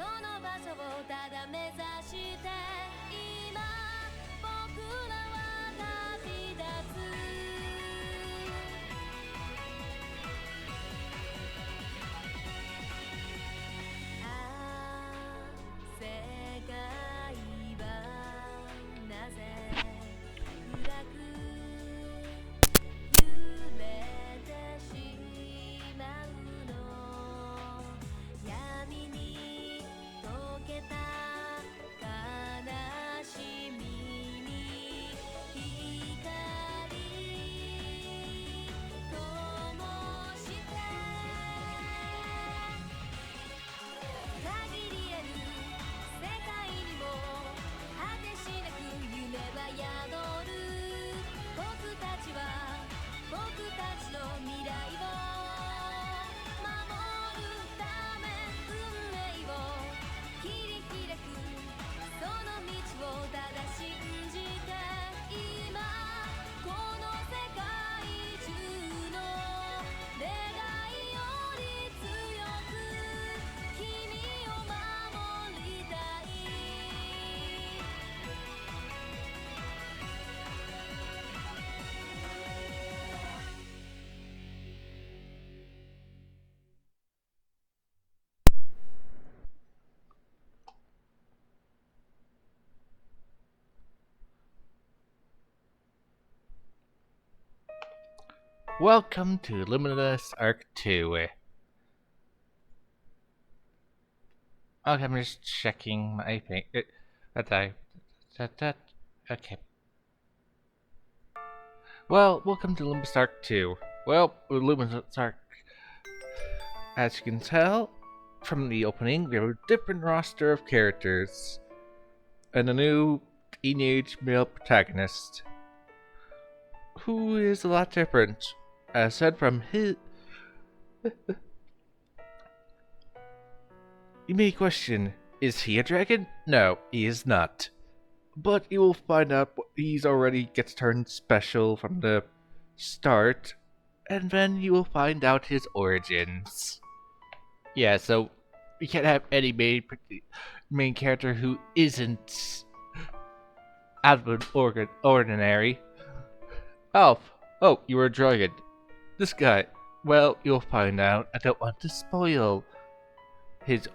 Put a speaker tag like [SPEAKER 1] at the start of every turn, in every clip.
[SPEAKER 1] の場所をただ目指して今僕らは旅立つ世界はなぜ暗く揺れてしまうの闇に溶けた悲しみに光灯して限りある世界にも果てしなく夢は宿る僕たちは僕たちの未来を守るため運命を切り開くその道をただ信じて今この世界中の願いより強く君を守りたい
[SPEAKER 2] Welcome to Luminous Arc 2. Okay, I'm just checking my thing. Okay. Well, welcome to Luminous Arc 2. Well, Luminous Arc, as you can tell from the opening, we have a different roster of characters and a new teenage male protagonist who is a lot different. As said from his... You may question, is he a dragon? No, he is not. But you will find out he's already gets turned special from the start, and then you will find out his origins. Yeah, so we can't have any main character who isn't out of the ordinary. Oh, you were a dragon. This guy, well, you'll find out. I don't want to spoil his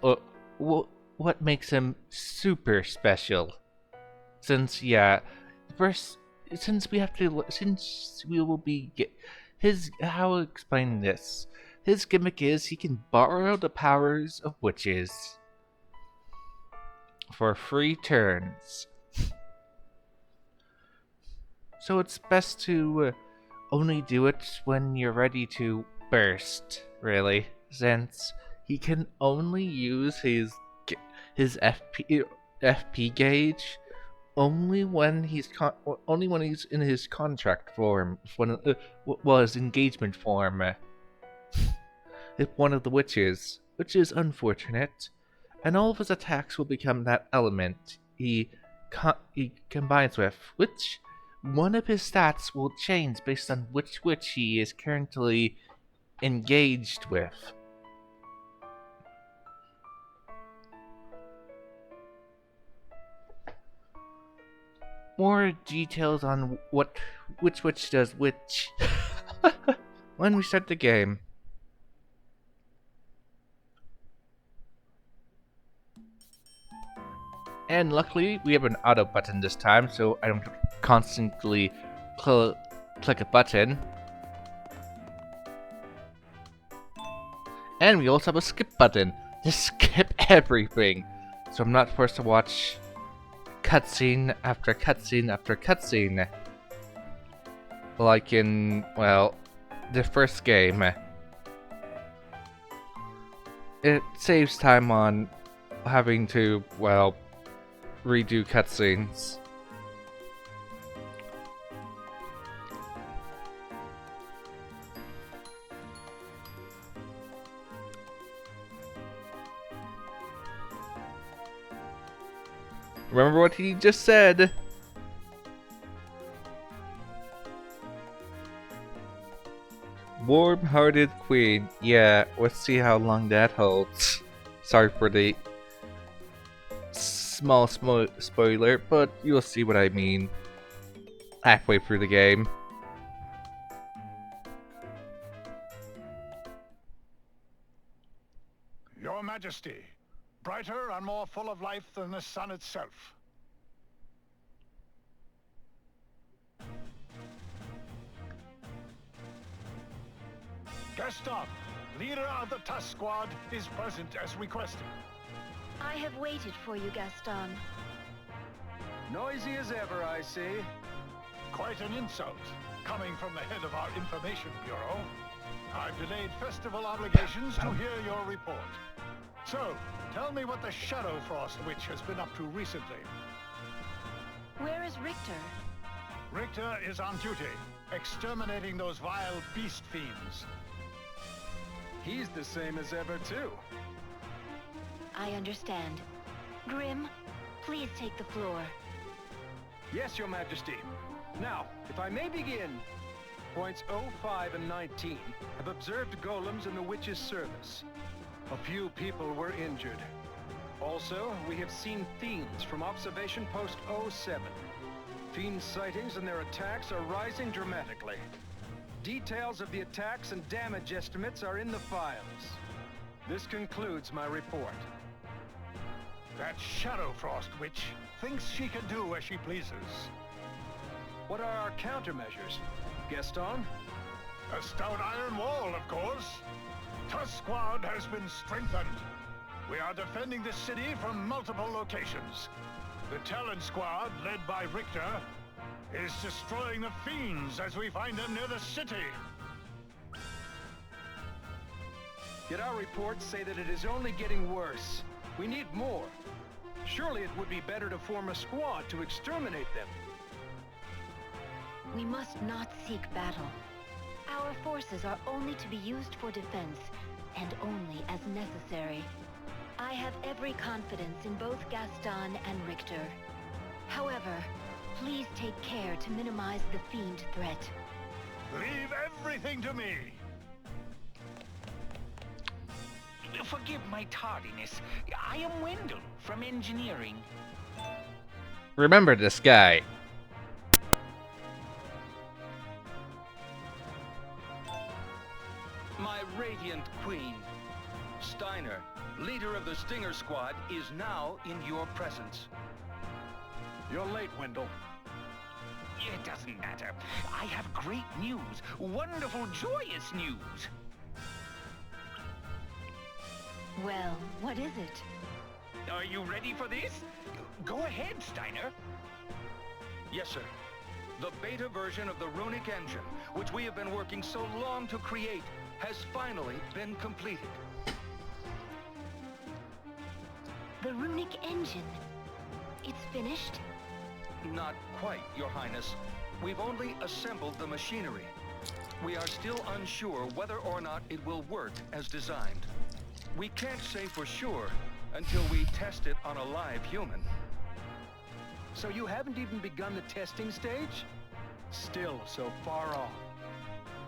[SPEAKER 2] what makes him super special. Since we will be how I'll explain this. His gimmick is he can borrow the powers of witches for free turns. So it's best to only do it when you're ready to burst, really, since he can only use his FP gauge only when he's in his contract form, his engagement form with one of the witches, which is unfortunate. And all of his attacks will become that element he combines with, which one of his stats will change based on which witch he is currently engaged with. More details on which witch does which when we start the game. And luckily, we have an auto button this time, so I don't constantly click a button. And we also have a skip button to skip everything, so I'm not forced to watch cutscene after cutscene after cutscene. Like in, well, the first game. It saves time on having to, well, redo cutscenes. Remember what he just said. Warm-hearted queen. Yeah, let's see how long that holds. Sorry for the Small spoiler, but you'll see what I mean halfway through the game.
[SPEAKER 3] Your Majesty, brighter and more full of life than the sun itself. Gaston, leader of the Tusk Squad, is present as requested.
[SPEAKER 1] I have waited for you, Gaston.
[SPEAKER 4] Noisy as ever, I see.
[SPEAKER 3] Quite an insult, coming from the head of our Information Bureau. I've delayed festival obligations to hear your report. So, tell me what the Shadow Frost Witch has been up to recently.
[SPEAKER 1] Where is Richter?
[SPEAKER 3] Richter is on duty, exterminating those vile beast fiends.
[SPEAKER 4] He's the same as ever, too.
[SPEAKER 1] I understand. Grim, please take the floor.
[SPEAKER 4] Yes, Your Majesty. Now, if I may begin. Points 05 and 19 have observed golems in the witch's service. A few people were injured. Also, we have seen fiends from observation post 07. Fiend sightings and their attacks are rising dramatically. Details of the attacks and damage estimates are in the files. This concludes my report.
[SPEAKER 3] That Shadow Frost Witch thinks she can do as she pleases.
[SPEAKER 4] What are our countermeasures, Gaston?
[SPEAKER 3] A stout iron wall, of course. Tusk Squad has been strengthened. We are defending the city from multiple locations. The Talon Squad, led by Richter, is destroying the fiends as we find them near the city.
[SPEAKER 4] Yet our reports say that it is only getting worse. We need more. Surely it would be better to form a squad to exterminate them.
[SPEAKER 1] We must not seek battle. Our forces are only to be used for defense, and only as necessary. I have every confidence in both Gaston and Richter. However, please take care to minimize the fiend threat.
[SPEAKER 3] Leave everything to me.
[SPEAKER 5] Forgive my tardiness. I am Wendell from engineering.
[SPEAKER 2] Remember this guy.
[SPEAKER 6] My radiant queen. Steiner, leader of the Stinger Squad, is now in your presence.
[SPEAKER 3] You're late, Wendell.
[SPEAKER 5] It doesn't matter. I have great news. Wonderful, joyous news.
[SPEAKER 1] Well, what is it?
[SPEAKER 5] Are you ready for this? Go ahead, Steiner.
[SPEAKER 6] Yes, sir. The beta version of the runic engine, which we have been working so long to create, has finally been completed.
[SPEAKER 1] The runic engine. It's finished?
[SPEAKER 6] Not quite, Your Highness. We've only assembled the machinery. We are still unsure whether or not it will work as designed. We can't say for sure until we test it on a live human.
[SPEAKER 4] So you haven't even begun the testing stage? Still so far off.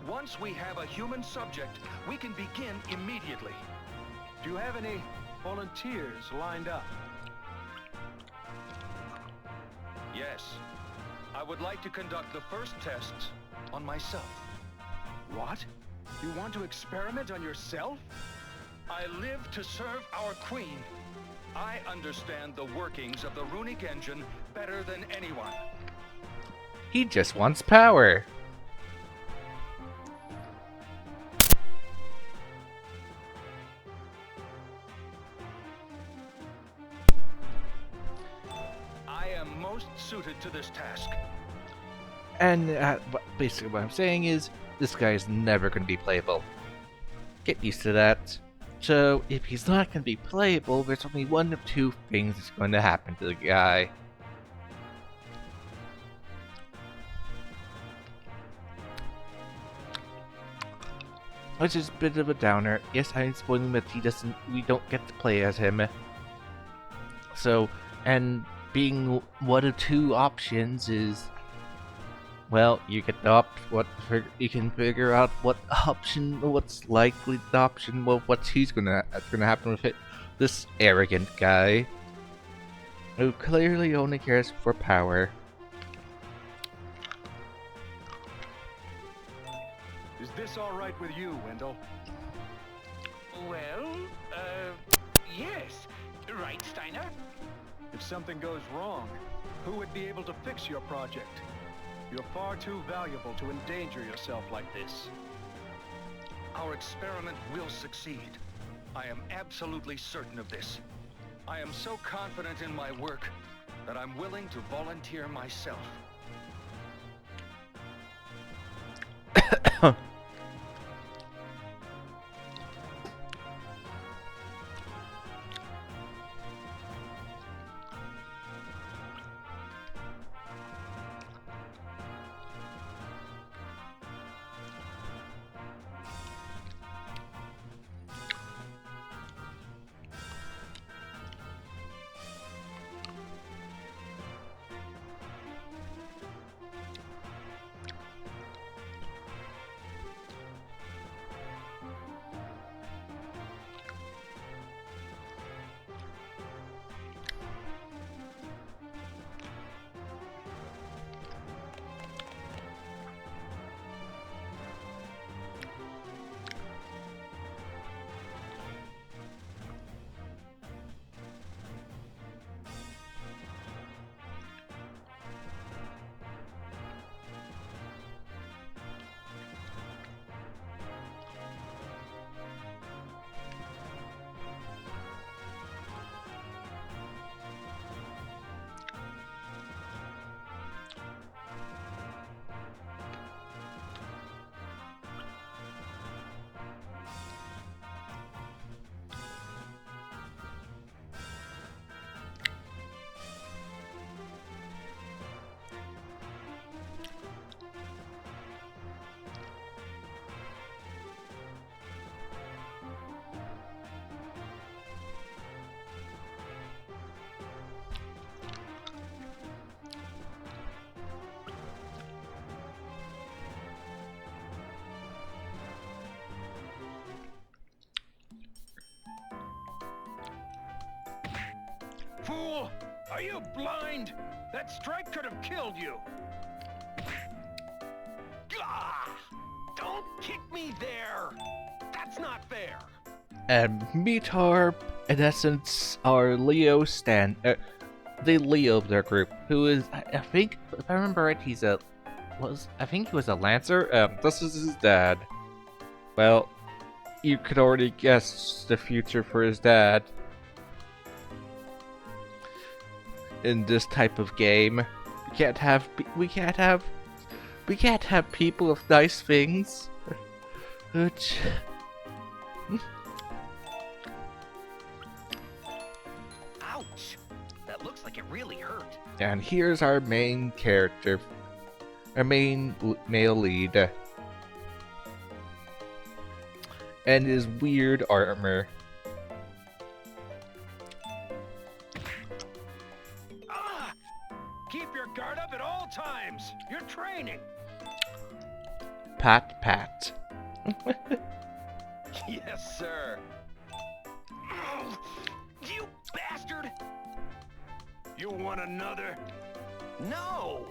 [SPEAKER 6] Once we have a human subject, we can begin immediately.
[SPEAKER 4] Do you have any volunteers lined up?
[SPEAKER 6] Yes. I would like to conduct the first tests on myself.
[SPEAKER 4] What? You want to experiment on yourself?
[SPEAKER 6] I live to serve our queen. I understand the workings of the runic engine better than anyone.
[SPEAKER 2] He just wants power.
[SPEAKER 6] I am most suited to this task.
[SPEAKER 2] And basically what I'm saying is, this guy is never going to be playable. Get used to that. So, if he's not going to be playable, there's only one of two things that's going to happen to the guy. Which is a bit of a downer. Yes, I'm spoiling that we don't get to play as him. So, and being one of two options is, well, you get the you can figure out what's likely the option, what's gonna happen with it. This arrogant guy. who clearly only cares for power.
[SPEAKER 4] Is this all right with you, Wendell?
[SPEAKER 5] Well, yes. Right, Steiner?
[SPEAKER 4] If something goes wrong, who would be able to fix your project? You're far too valuable to endanger yourself like this.
[SPEAKER 6] Our experiment will succeed. I am absolutely certain of this. I am so confident in my work that I'm willing to volunteer myself.
[SPEAKER 4] Fool! Are you blind? That strike could have killed you!
[SPEAKER 5] Gah! Don't kick me there! That's not fair!
[SPEAKER 2] And Metar, in essence, are Leo the Leo of their group, who is, I think, if I remember right, I think he was a Lancer. This is his dad. Well, you could already guess the future for his dad in this type of game. We can't have people with nice things. Which
[SPEAKER 5] Ouch! That looks like it really hurt.
[SPEAKER 2] And here's our main character, our main male lead, and his weird armor.
[SPEAKER 4] Ah! Keep your guard up at all times! You're training!
[SPEAKER 2] Pat, pat.
[SPEAKER 6] Yes, sir.
[SPEAKER 5] You bastard!
[SPEAKER 4] You want another?
[SPEAKER 5] No!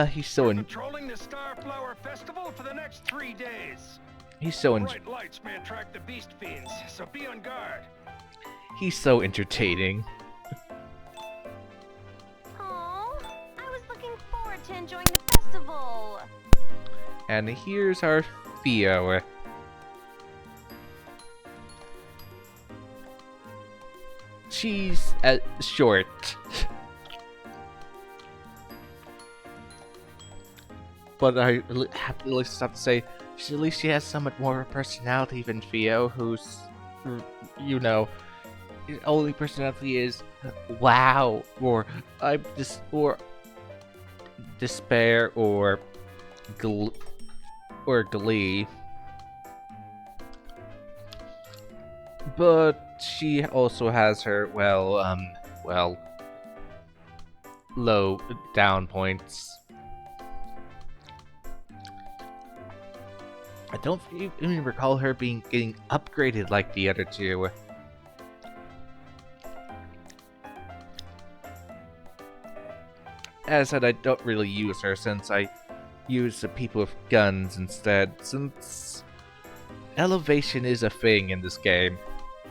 [SPEAKER 2] He's so
[SPEAKER 4] Patrolling the Starflower Festival for the next 3 days.
[SPEAKER 2] he's so
[SPEAKER 4] Bright lights may attract the beast fiends, so be on guard.
[SPEAKER 2] he's so entertaining.
[SPEAKER 1] Oh, I was looking forward to enjoying the festival.
[SPEAKER 2] And here's our Theo. She's short. But I have to at least have to say, at least she has somewhat more personality than Theo, who's, you know, his only personality is wow, or despair, or glee. But she also has her, low down points. I don't even recall her getting upgraded like the other two. as I said, I don't really use her since I use the people with guns instead, since elevation is a thing in this game,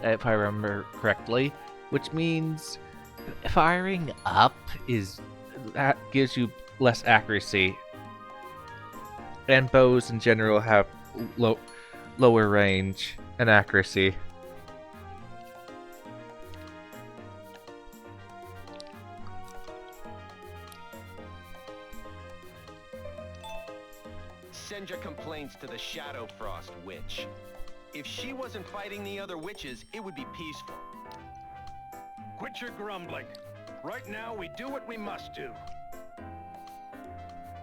[SPEAKER 2] if I remember correctly, which means firing up that gives you less accuracy, and bows in general have lower range and accuracy.
[SPEAKER 7] Send your complaints to the Shadow Frost Witch. If she wasn't fighting the other witches, it would be peaceful.
[SPEAKER 3] Quit your grumbling. Right now, we do what we must do.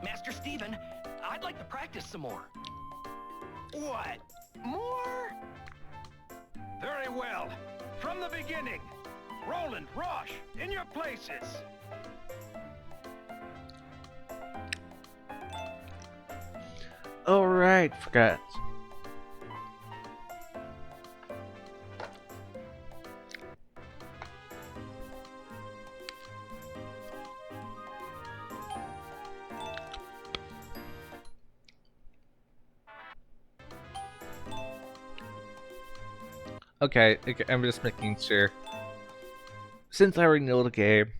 [SPEAKER 5] Master Steven, I'd like to practice some more.
[SPEAKER 7] What? More?
[SPEAKER 3] Very well. From the beginning. Roland, Rosh, in your places.
[SPEAKER 2] Alright, forgot. Okay, I'm just making sure. Since I already know the game,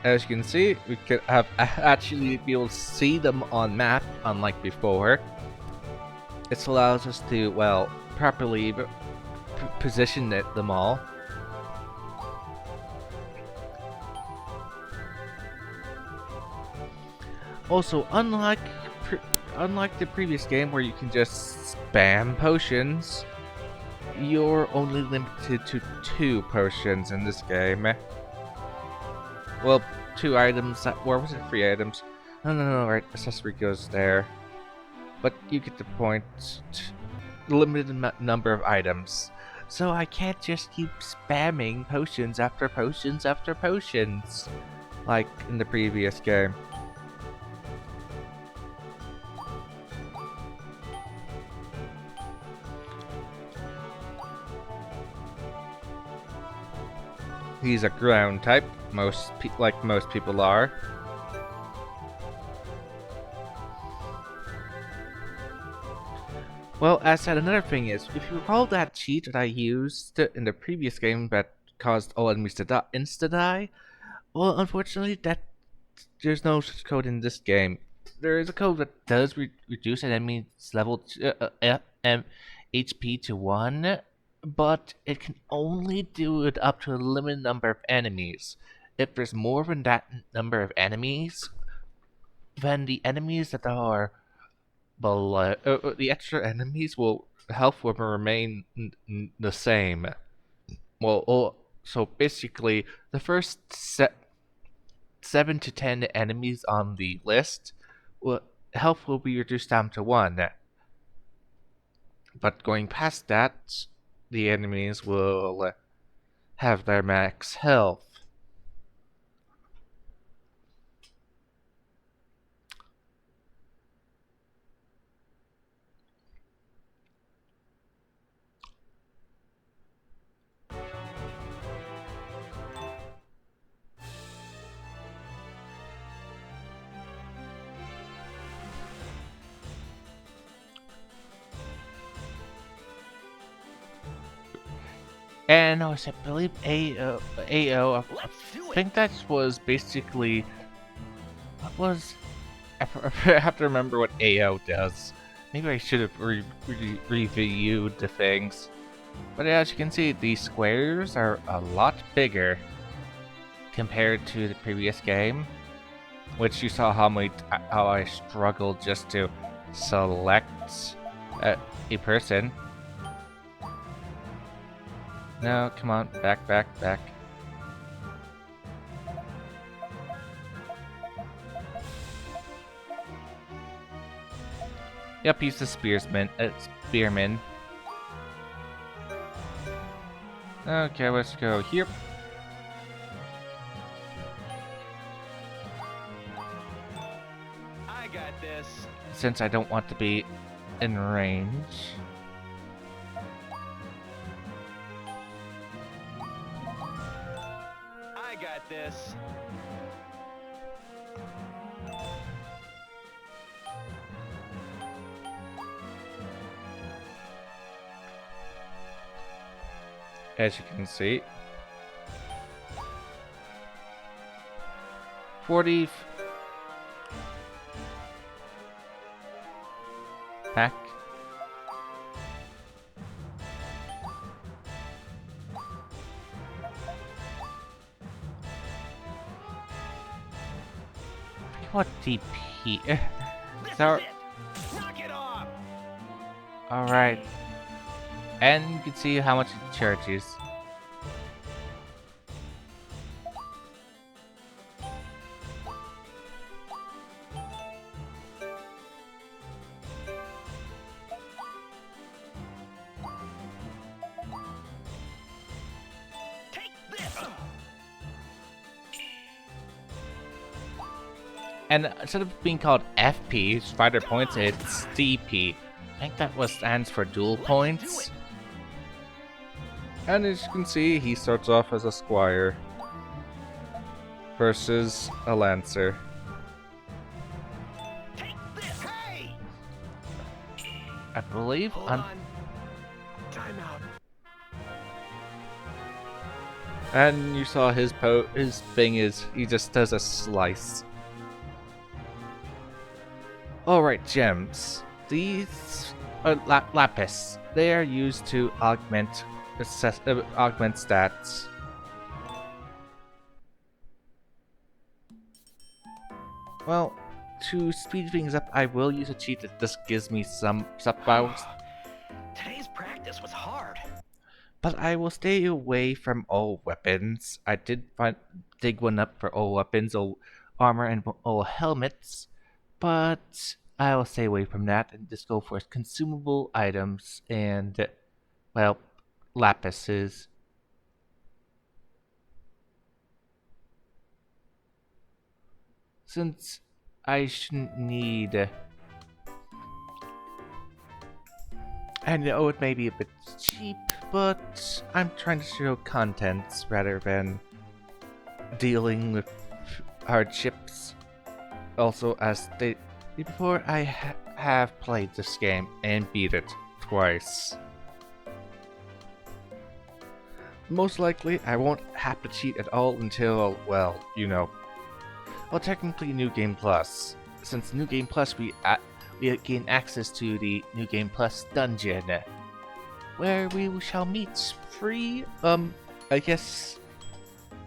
[SPEAKER 2] as you can see, we could have actually be able to see them on map, unlike before. This allows us to, well, properly position them all. Also, unlike the previous game where you can just spam potions, you're only limited to 2 potions in this game. Well, 2 items, or was it 3 items? No, right, accessory goes there. But you get the point. Limited number of items. So I can't just keep spamming potions after potions after potions, like in the previous game. He's a ground type, like most people are. Well, as said, another thing is, if you recall that cheat that I used in the previous game that caused all enemies to insta-die, well, unfortunately, there's no such code in this game. There is a code that does reduce an enemy's level HP to 1, but it can only do it up to a limited number of enemies. If there's more than that number of enemies, then the enemies that are below, the extra enemies health will remain the same. Well, so basically, the first 7 to 10 enemies on the list, health will be reduced down to 1. But going past that, the enemies will have their max health. And I believe AO, I think that was basically, what was, I have to remember what AO does. Maybe I should have reviewed the things. But as you can see, these squares are a lot bigger compared to the previous game, which you saw how I struggled just to select a person. No, come on, back. Yep, he's the spearman. Okay, let's go here.
[SPEAKER 7] I got this.
[SPEAKER 2] Since I don't want to be in range.
[SPEAKER 7] I got this.
[SPEAKER 2] as you can see. 40 pack. What DP?
[SPEAKER 5] This
[SPEAKER 2] So,
[SPEAKER 5] is it. Knock it off.
[SPEAKER 2] alright. And you can see how much it charges.
[SPEAKER 5] Take this.
[SPEAKER 2] And instead of being called FP, Spider Points, it's DP. I think that stands for dual points. And as you can see, he starts off as a Squire versus a Lancer.
[SPEAKER 5] Take this. Hey.
[SPEAKER 2] I believe
[SPEAKER 5] Hold
[SPEAKER 2] on.
[SPEAKER 5] on. Time out.
[SPEAKER 2] And you saw his thing is he just does a slice. Alright, gems. These are lapis. They are used to augment stats. Well, to speed things up, I will use a cheat that just gives me some bounce,
[SPEAKER 5] Today's practice was hard.
[SPEAKER 2] but I will stay away from all weapons. I did dig one up for all weapons, all armor, and all helmets, but I will stay away from that and just go for consumable items and, well, lapises. Since I shouldn't need... I know it may be a bit cheap, but I'm trying to show contents rather than dealing with hardships. Also, as stated before, I have played this game and beat it twice. Most likely, I won't have to cheat at all until, well, you know, well, technically New Game Plus. Since New Game Plus, we gain access to the New Game Plus dungeon, where we shall meet three, I guess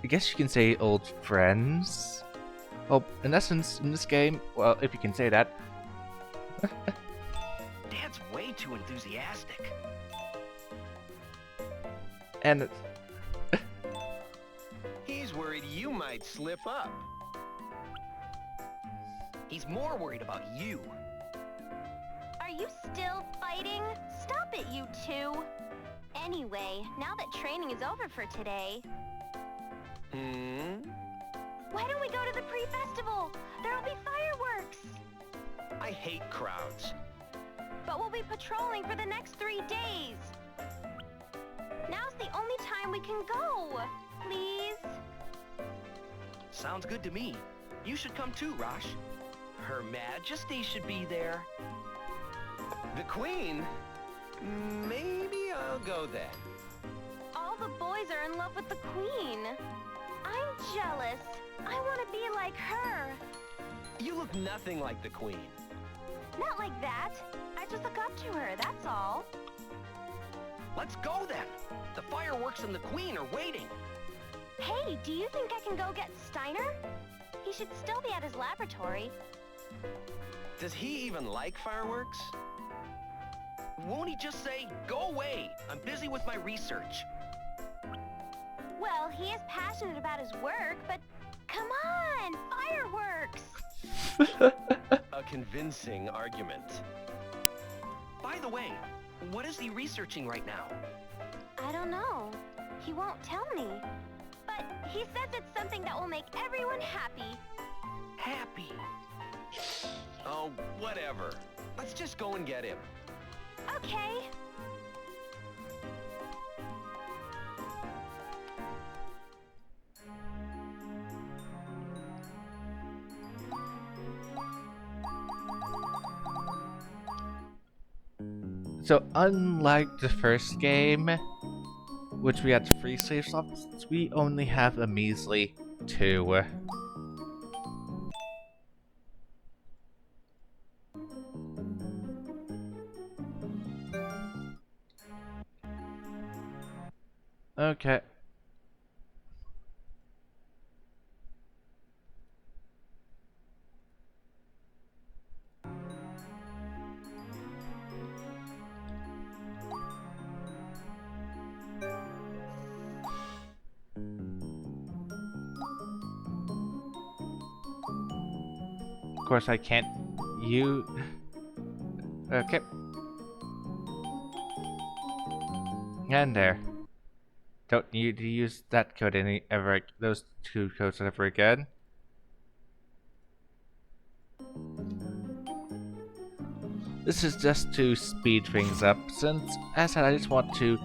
[SPEAKER 2] you can say old friends. Well, in essence, in this game, well, if you can say that.
[SPEAKER 5] Dad's way too enthusiastic.
[SPEAKER 2] And
[SPEAKER 7] He's worried you might slip up.
[SPEAKER 5] He's more worried about you.
[SPEAKER 8] Are you still fighting? Stop it, you two. Anyway, now that training is over for today, why don't we go to the pre-festival? There'll be fireworks.
[SPEAKER 7] I hate crowds.
[SPEAKER 8] But we'll be patrolling for the next 3 days. Now's the only time we can go. Please?
[SPEAKER 5] Sounds good to me. You should come too, Rosh. Her Majesty should be there.
[SPEAKER 7] The Queen? Maybe I'll go then.
[SPEAKER 8] All the boys are in love with the Queen. I'm jealous. I want to be like her.
[SPEAKER 7] You look nothing like the Queen.
[SPEAKER 8] Not like that. I just look up to her, that's all.
[SPEAKER 5] Let's go then. The fireworks and the Queen are waiting.
[SPEAKER 8] Hey, do you think I can go get Steiner? He should still be at his laboratory.
[SPEAKER 7] Does he even like fireworks?
[SPEAKER 5] Won't he just say, go away, I'm busy with my research?
[SPEAKER 8] Well, he is passionate about his work, but come on, fireworks!
[SPEAKER 7] A convincing argument.
[SPEAKER 5] By the way, what is he researching right now?
[SPEAKER 8] I don't know. He won't tell me. But he says it's something that will make everyone happy.
[SPEAKER 5] Happy.
[SPEAKER 7] Oh, whatever. Let's just go and get him.
[SPEAKER 8] Okay.
[SPEAKER 2] so, unlike the first game, which we had 3 save slots, we only have a measly 2. Okay. Of course I can't Okay. And there. Don't need to use that code those 2 codes ever again. This is just to speed things up, since, as I said, I just want to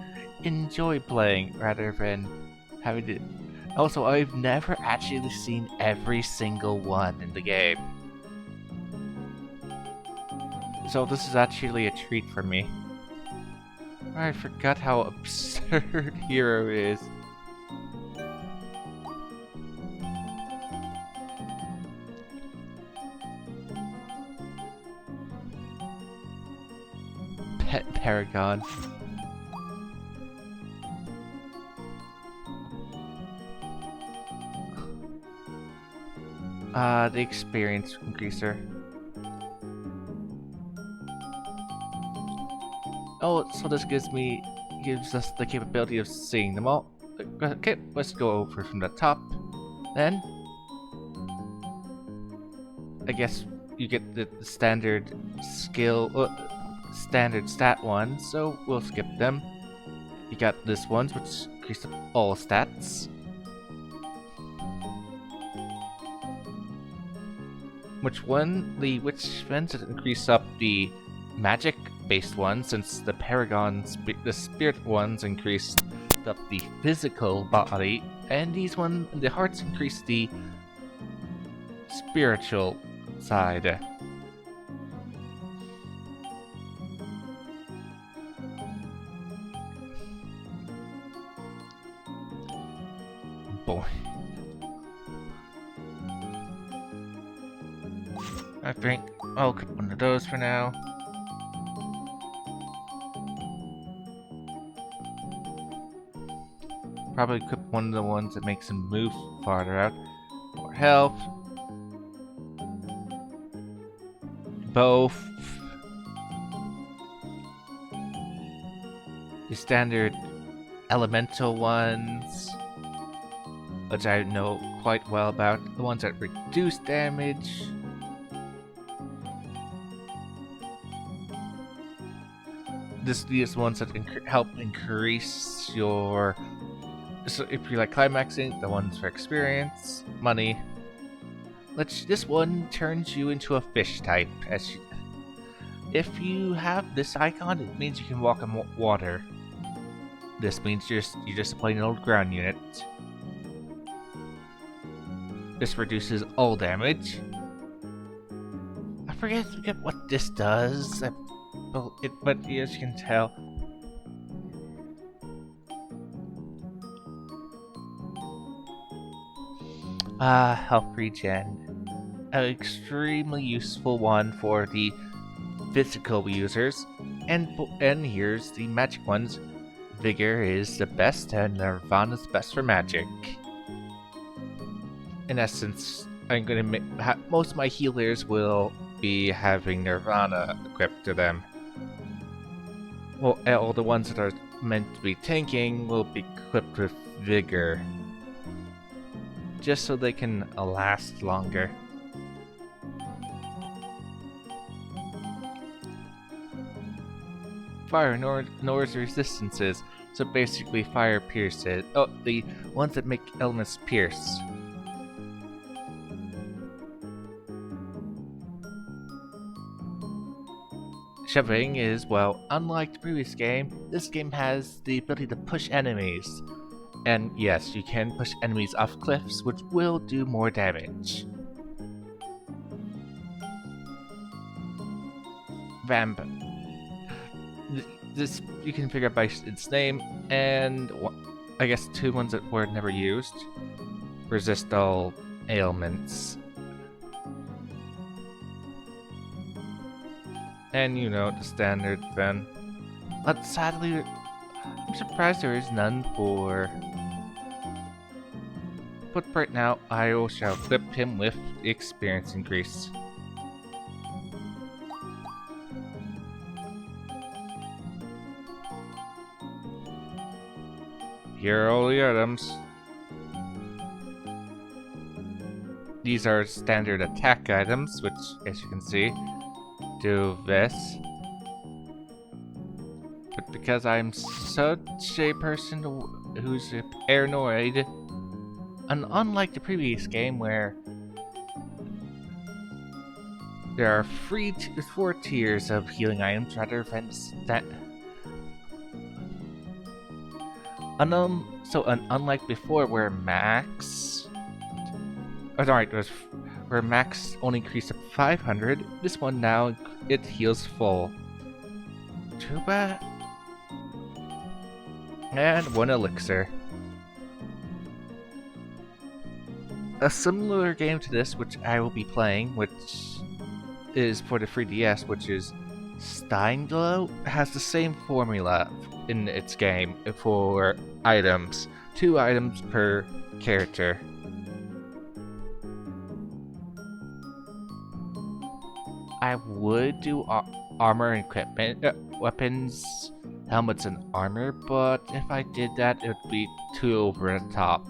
[SPEAKER 2] enjoy playing rather than having to... Also, I've never actually seen every single one in the game. So this is actually a treat for me. I forgot how absurd Hero is. Pet Paragon. The experience increaser. Oh, so this gives us the capability of seeing them all. Okay, let's go over from the top. Then, I guess you get the standard standard stat ones, so we'll skip them. You got this ones, which increase all stats. Which ones that increase up the magic-based ones, since the the spirit ones increased up the physical body, and the hearts increase the spiritual side. Boy. I think I'll keep one of those for now. Probably equip one of the ones that makes him move farther out. More health. Both. The standard elemental ones, which I know quite well about. The ones that reduce damage. These ones that help increase your... So if you like climaxing, the ones for experience, money. This one turns you into a fish type. If you have this icon, it means you can walk on water. This means you're just a plain old ground unit. This reduces all damage. I forget what this does. But as you can tell, health regen. An extremely useful one for the physical users, and here's the magic ones. Vigor is the best, and Nirvana's best for magic. In essence, I'm gonna most of my healers will be having Nirvana equipped to them. Well, all the ones that are meant to be tanking will be equipped with Vigor, just so they can last longer. Fire ignores resistances, so basically fire pierces. Oh, the ones that make elements pierce. Shoving is, well, unlike the previous game, this game has the ability to push enemies. And yes, you can push enemies off cliffs, which will do more damage. Vamp. This you can figure out by its name, and I guess 2 ones that were never used. Resist all ailments. And you know, the standard then. But sadly, I'm surprised there is none for... But right now, I shall equip him with the experience increase. Here are all the items. These are standard attack items, which, as you can see, do this. But because I'm such a person who's paranoid, and unlike the previous game where there are 4 tiers of healing items rather than that. Unlike before where max... Oh, sorry, where max only increased to 500, this one now, it heals full. Too bad. And 1 elixir. A similar game to this, which I will be playing, which is for the 3DS, which is Steinglow, has the same formula in its game for items. 2 items per character. I would do armor and equipment, weapons, helmets and armor, but if I did that, it would be too over the top.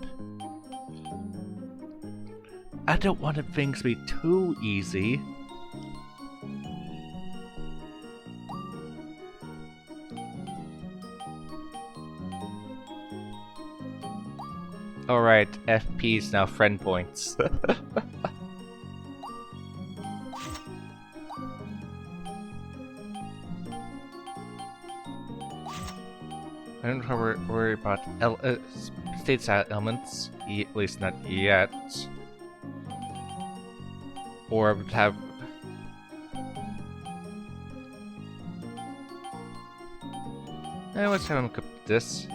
[SPEAKER 2] I don't want things to be too easy. Alright, FP is now friend points. I don't have to worry about state side elements, at least not yet. Or I would have... let's have him equip this.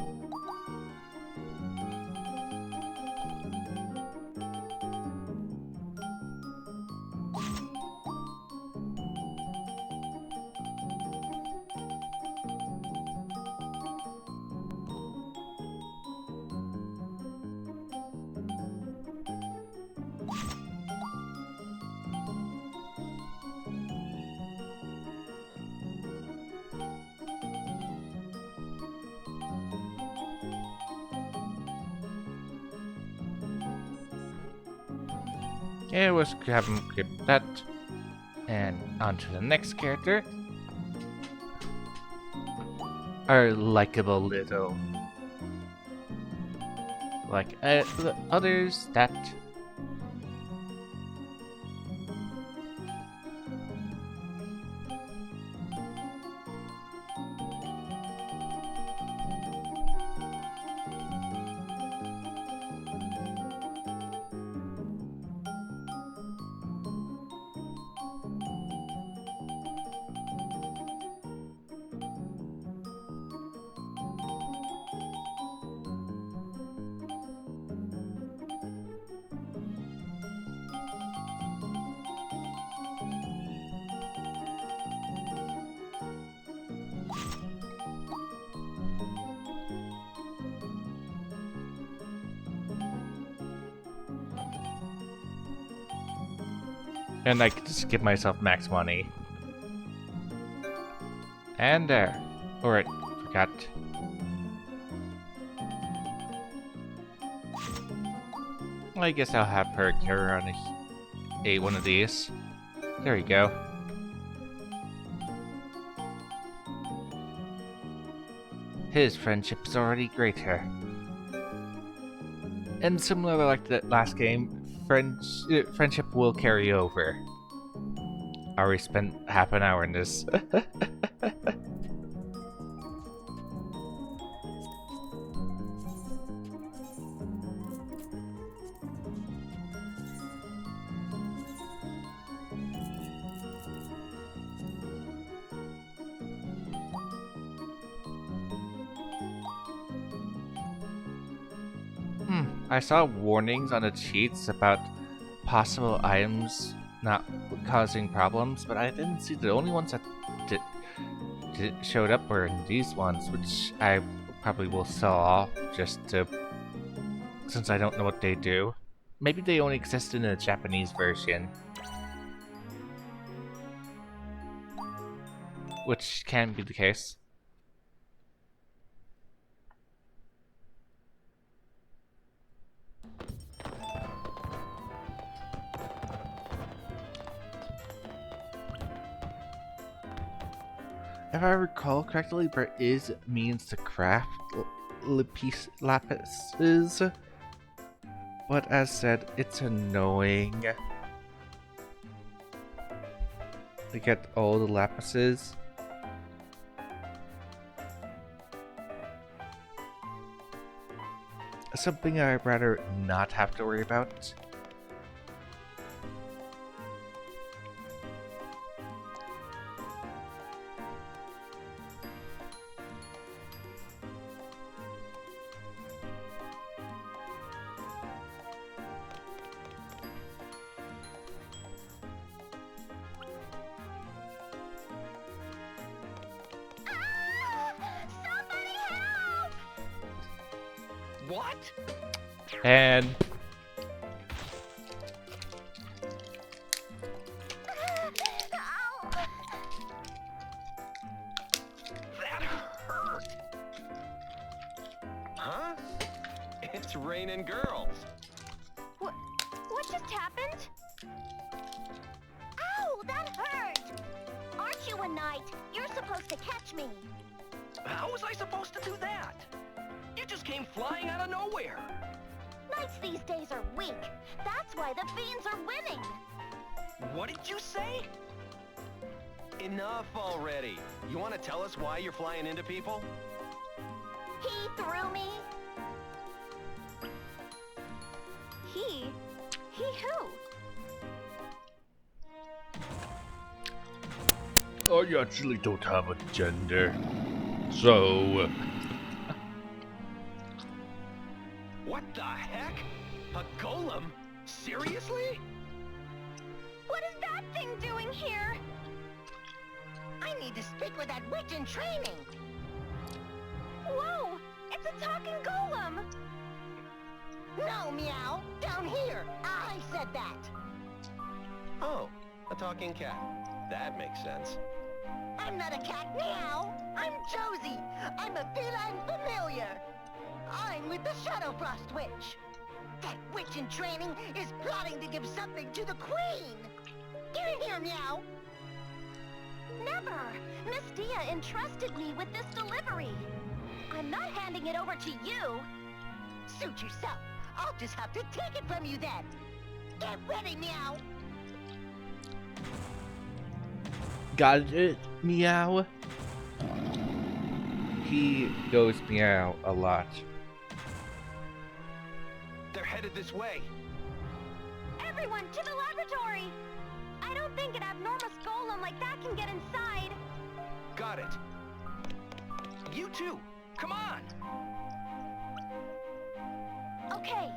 [SPEAKER 2] Yeah, let's have him equip that. And on to the next character. Our likable little... like the others that... And I could just give myself max money. And there. Alright, forgot. I guess I'll have her carry on one of these. There we go. His friendship is already greater. And similar like the last game, friendship will carry over. I already spent half an hour in this. I saw warnings on the cheats about possible items not causing problems, but I didn't see the only ones that showed up were in these ones, which I probably will sell off just to, since I don't know what they do. Maybe they only exist in the Japanese version, which can be the case. If I recall correctly, there is means to craft lapises, but as said, it's annoying to get all the lapises. Something I'd rather not have to worry about.
[SPEAKER 8] Somebody help!
[SPEAKER 6] What?
[SPEAKER 2] And
[SPEAKER 8] Ow.
[SPEAKER 6] That hurt! Huh? It's raining girls.
[SPEAKER 8] What just happened? Ow, that hurt! Aren't you a knight? You're supposed to catch me.
[SPEAKER 6] How was I supposed to do that? You just came flying out of nowhere.
[SPEAKER 8] Knights these days are weak. That's why the fiends are winning.
[SPEAKER 6] What did you say? Enough already. You want to tell us why you're flying into people?
[SPEAKER 8] He threw me. He who?
[SPEAKER 2] I actually don't have a gender, so
[SPEAKER 6] What the heck? A golem? Seriously?
[SPEAKER 8] What is that thing doing here? I need to speak with that witch in training. Whoa! It's a talking golem! No, Meow! Down here! I said that!
[SPEAKER 6] Oh, a talking cat. That makes sense.
[SPEAKER 8] I'm not a cat, Meow! I'm Josie! I'm a feline familiar! I'm with the Shadowfrost Witch! That witch in training is plotting to give something to the Queen! Get in here, Meow! Never! Miss Dia entrusted me with this delivery. I'm not handing it over to you. Suit yourself. I'll just have to take it from you then. Get ready, Meow!
[SPEAKER 2] got it, meow. He goes meow a lot.
[SPEAKER 6] They're headed this way.
[SPEAKER 8] Everyone, to the laboratory! I don't think an abnormal golem like that can get inside.
[SPEAKER 6] Got it. You too. Come on.
[SPEAKER 8] Okay.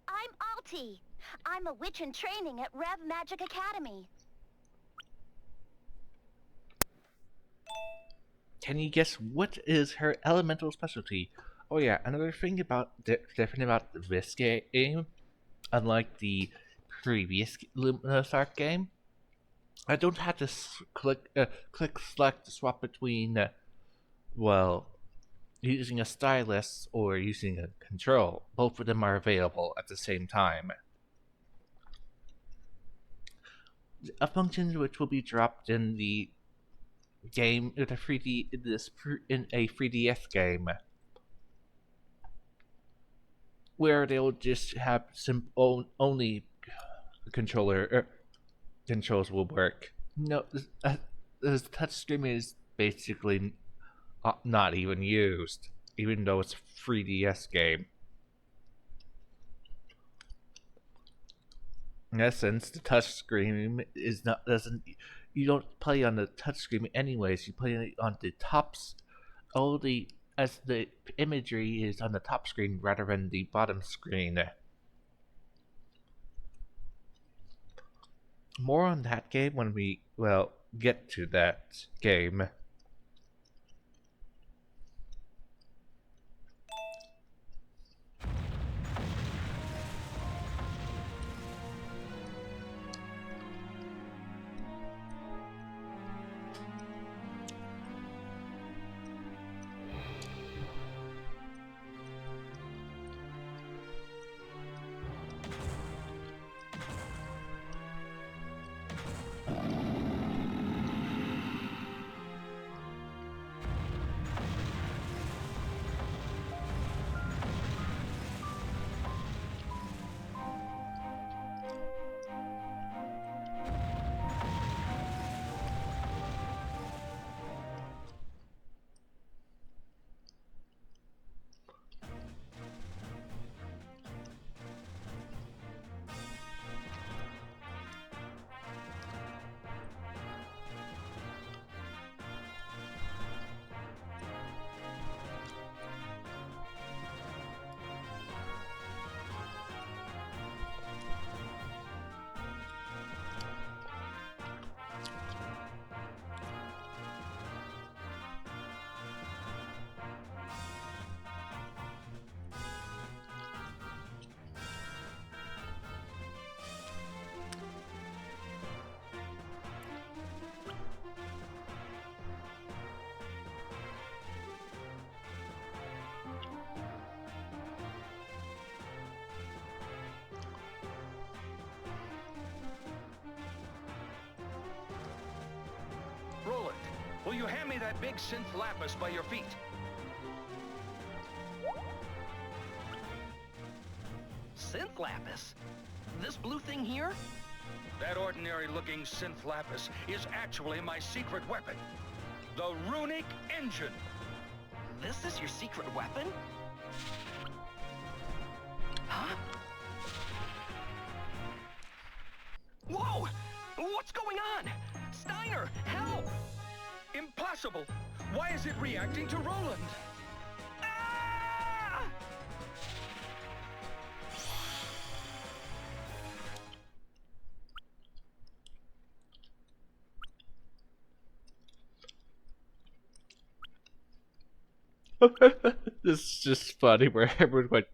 [SPEAKER 8] I'm Alti. I'm a witch in training at Rev Magic Academy.
[SPEAKER 2] Can you guess what is her elemental specialty? Oh yeah, another thing about different about this game, unlike the previous Luminous Arc game, I don't have to click select swap between well, using a stylus or using a control. Both of them are available at the same time. A function which will be dropped in the game with a 3D in a 3DS game, where they'll just have only controls will work. No, this touchscreen is basically not even used, even though it's a 3DS game. In essence, the touchscreen is not doesn't you don't play on the touchscreen anyways. You play on the tops. All the as the imagery is on the top screen rather than the bottom screen. More on that game when we get to that game.
[SPEAKER 6] Roland, will you hand me that big synth lapis by your feet?
[SPEAKER 7] Synth lapis? This blue thing here?
[SPEAKER 6] That ordinary-looking synth lapis is actually my secret weapon. The runic engine.
[SPEAKER 7] This is your secret weapon? Huh? Whoa! What's going on? Steiner, help!
[SPEAKER 6] Impossible! Why is it reacting to Roland?
[SPEAKER 7] Ah!
[SPEAKER 2] This is just funny where everyone went.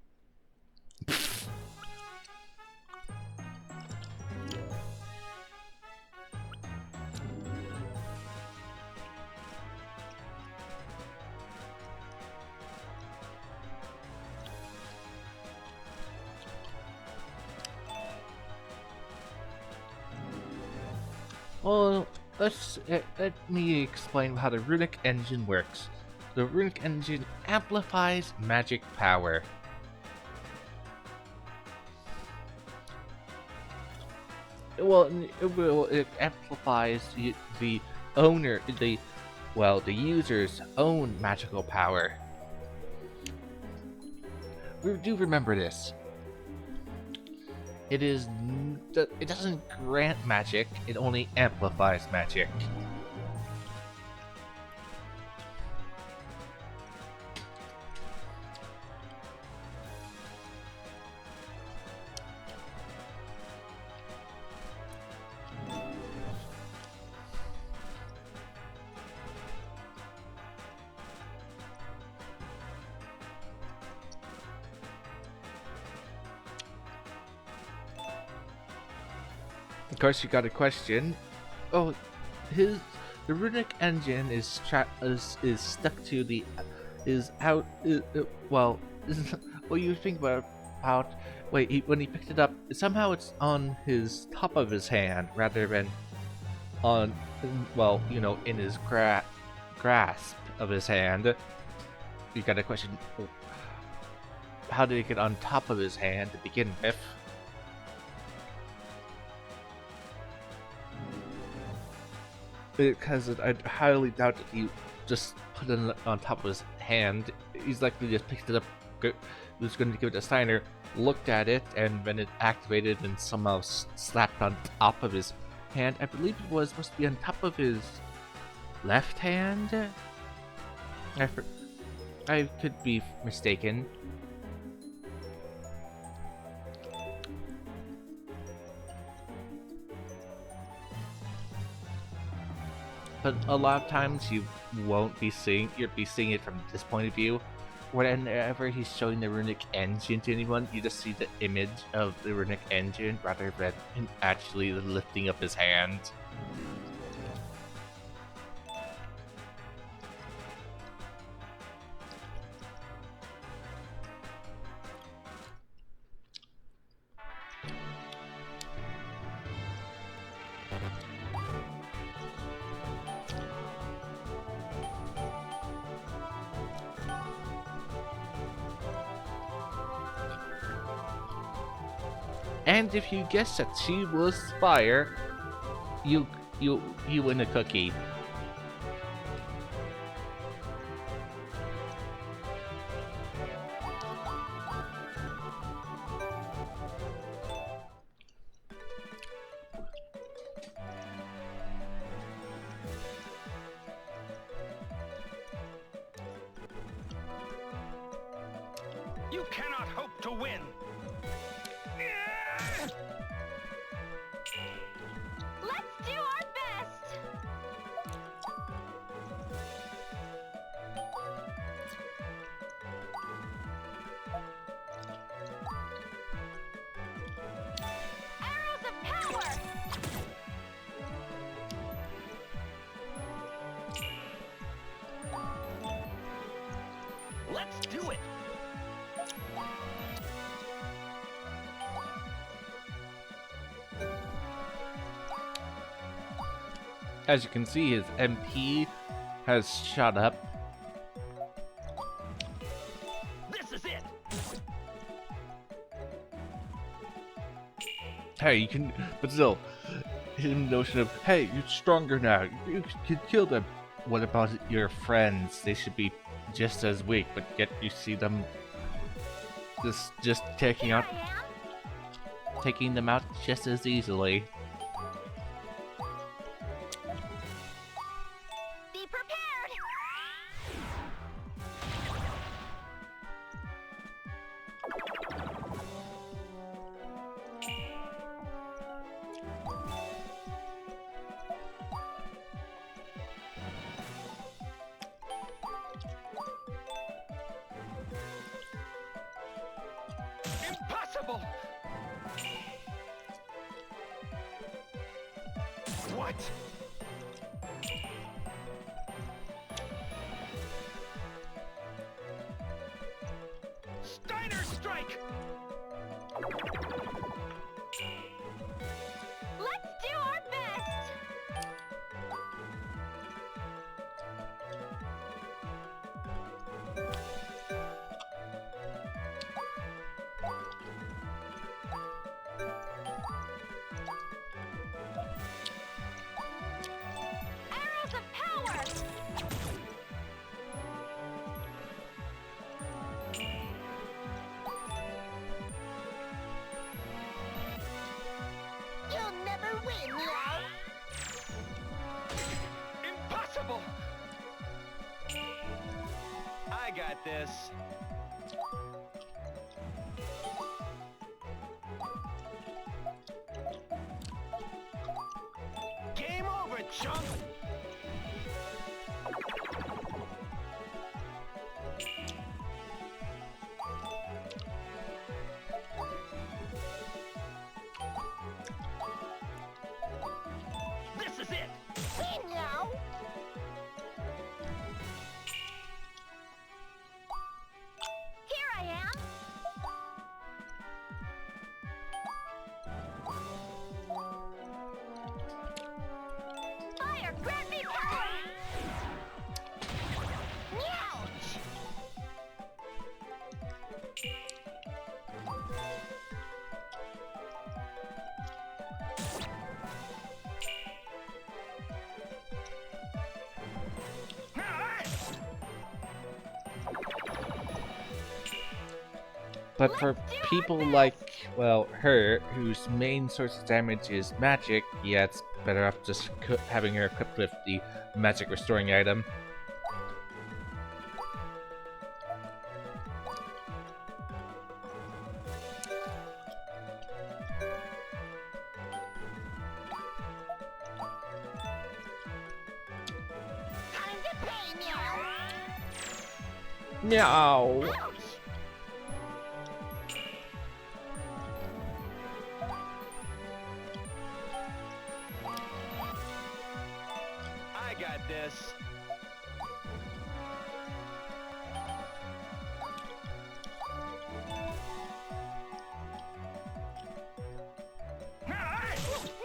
[SPEAKER 2] Well, let me explain how the runic engine works. The runic engine amplifies magic power. It amplifies the user's own magical power. Do remember this. It doesn't grant magic, it only amplifies magic. Of course, you got a question. Oh, the runic engine is stuck to the well. What you think about when he picked it up? Somehow it's on his top of his hand rather than on well, you know, in his grasp of his hand. You gotta question, how did it get on top of his hand to begin with? Because I highly doubt that he just put it on top of his hand. He's likely just picked it up, was going to give it to Steiner, looked at it, and then it activated and somehow slapped on top of his hand. I believe it was supposed to be on top of his left hand? I could be mistaken. But a lot of times you won't be seeing, you'll be seeing it from this point of view. Whenever he's showing the runic engine to anyone, you just see the image of the runic engine rather than him actually lifting up his hand. And if you guess that she was Spire, you win a cookie.
[SPEAKER 5] You cannot hope to win.
[SPEAKER 1] Let's do our best! Arrows of power!
[SPEAKER 5] Let's do it.
[SPEAKER 2] As you can see, his MP has shot up.
[SPEAKER 5] This is it.
[SPEAKER 2] Hey, you can, but still, his notion of, hey, you're stronger now, you can kill them. What about your friends? They should be just as weak, but yet you see them just taking them out just as easily.
[SPEAKER 1] Be prepared!
[SPEAKER 5] Impossible. What? Steiner strike!
[SPEAKER 1] Let's do our best! Arrows of power!
[SPEAKER 8] You'll never win, Meow.
[SPEAKER 5] Impossible!
[SPEAKER 7] I got this.
[SPEAKER 5] Game over, chump! This is it!
[SPEAKER 8] Hey, Meow.
[SPEAKER 1] Here I am! Fire
[SPEAKER 2] But for people like, well, her, whose main source of damage is magic, yeah, it's better off just having her equipped with the magic restoring item.
[SPEAKER 8] Time to pay, meow.
[SPEAKER 2] Meow!
[SPEAKER 8] Ouch!
[SPEAKER 7] I got this.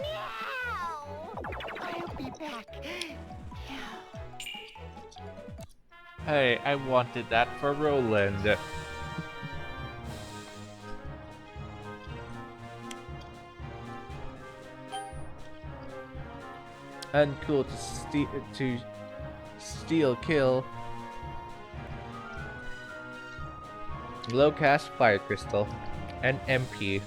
[SPEAKER 8] Meow! I'll be back. Meow.
[SPEAKER 2] Hey, I wanted that for Roland. And cool to steal kill. Low cast fire crystal and MP.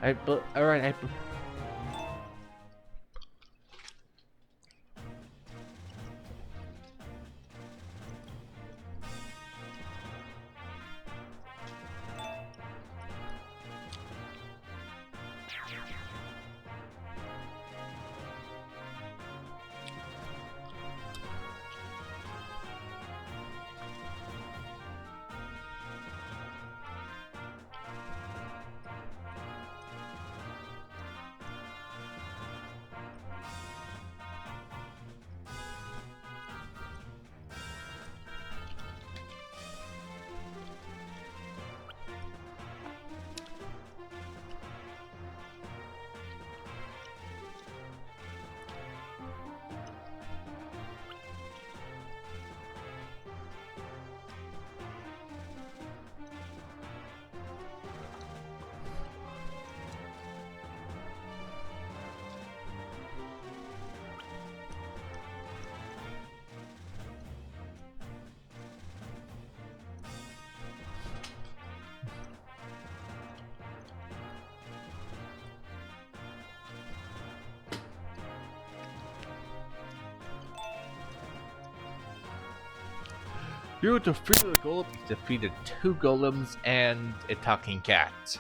[SPEAKER 2] Alright, you defeated a golem. You defeated 2 golems and a talking cat.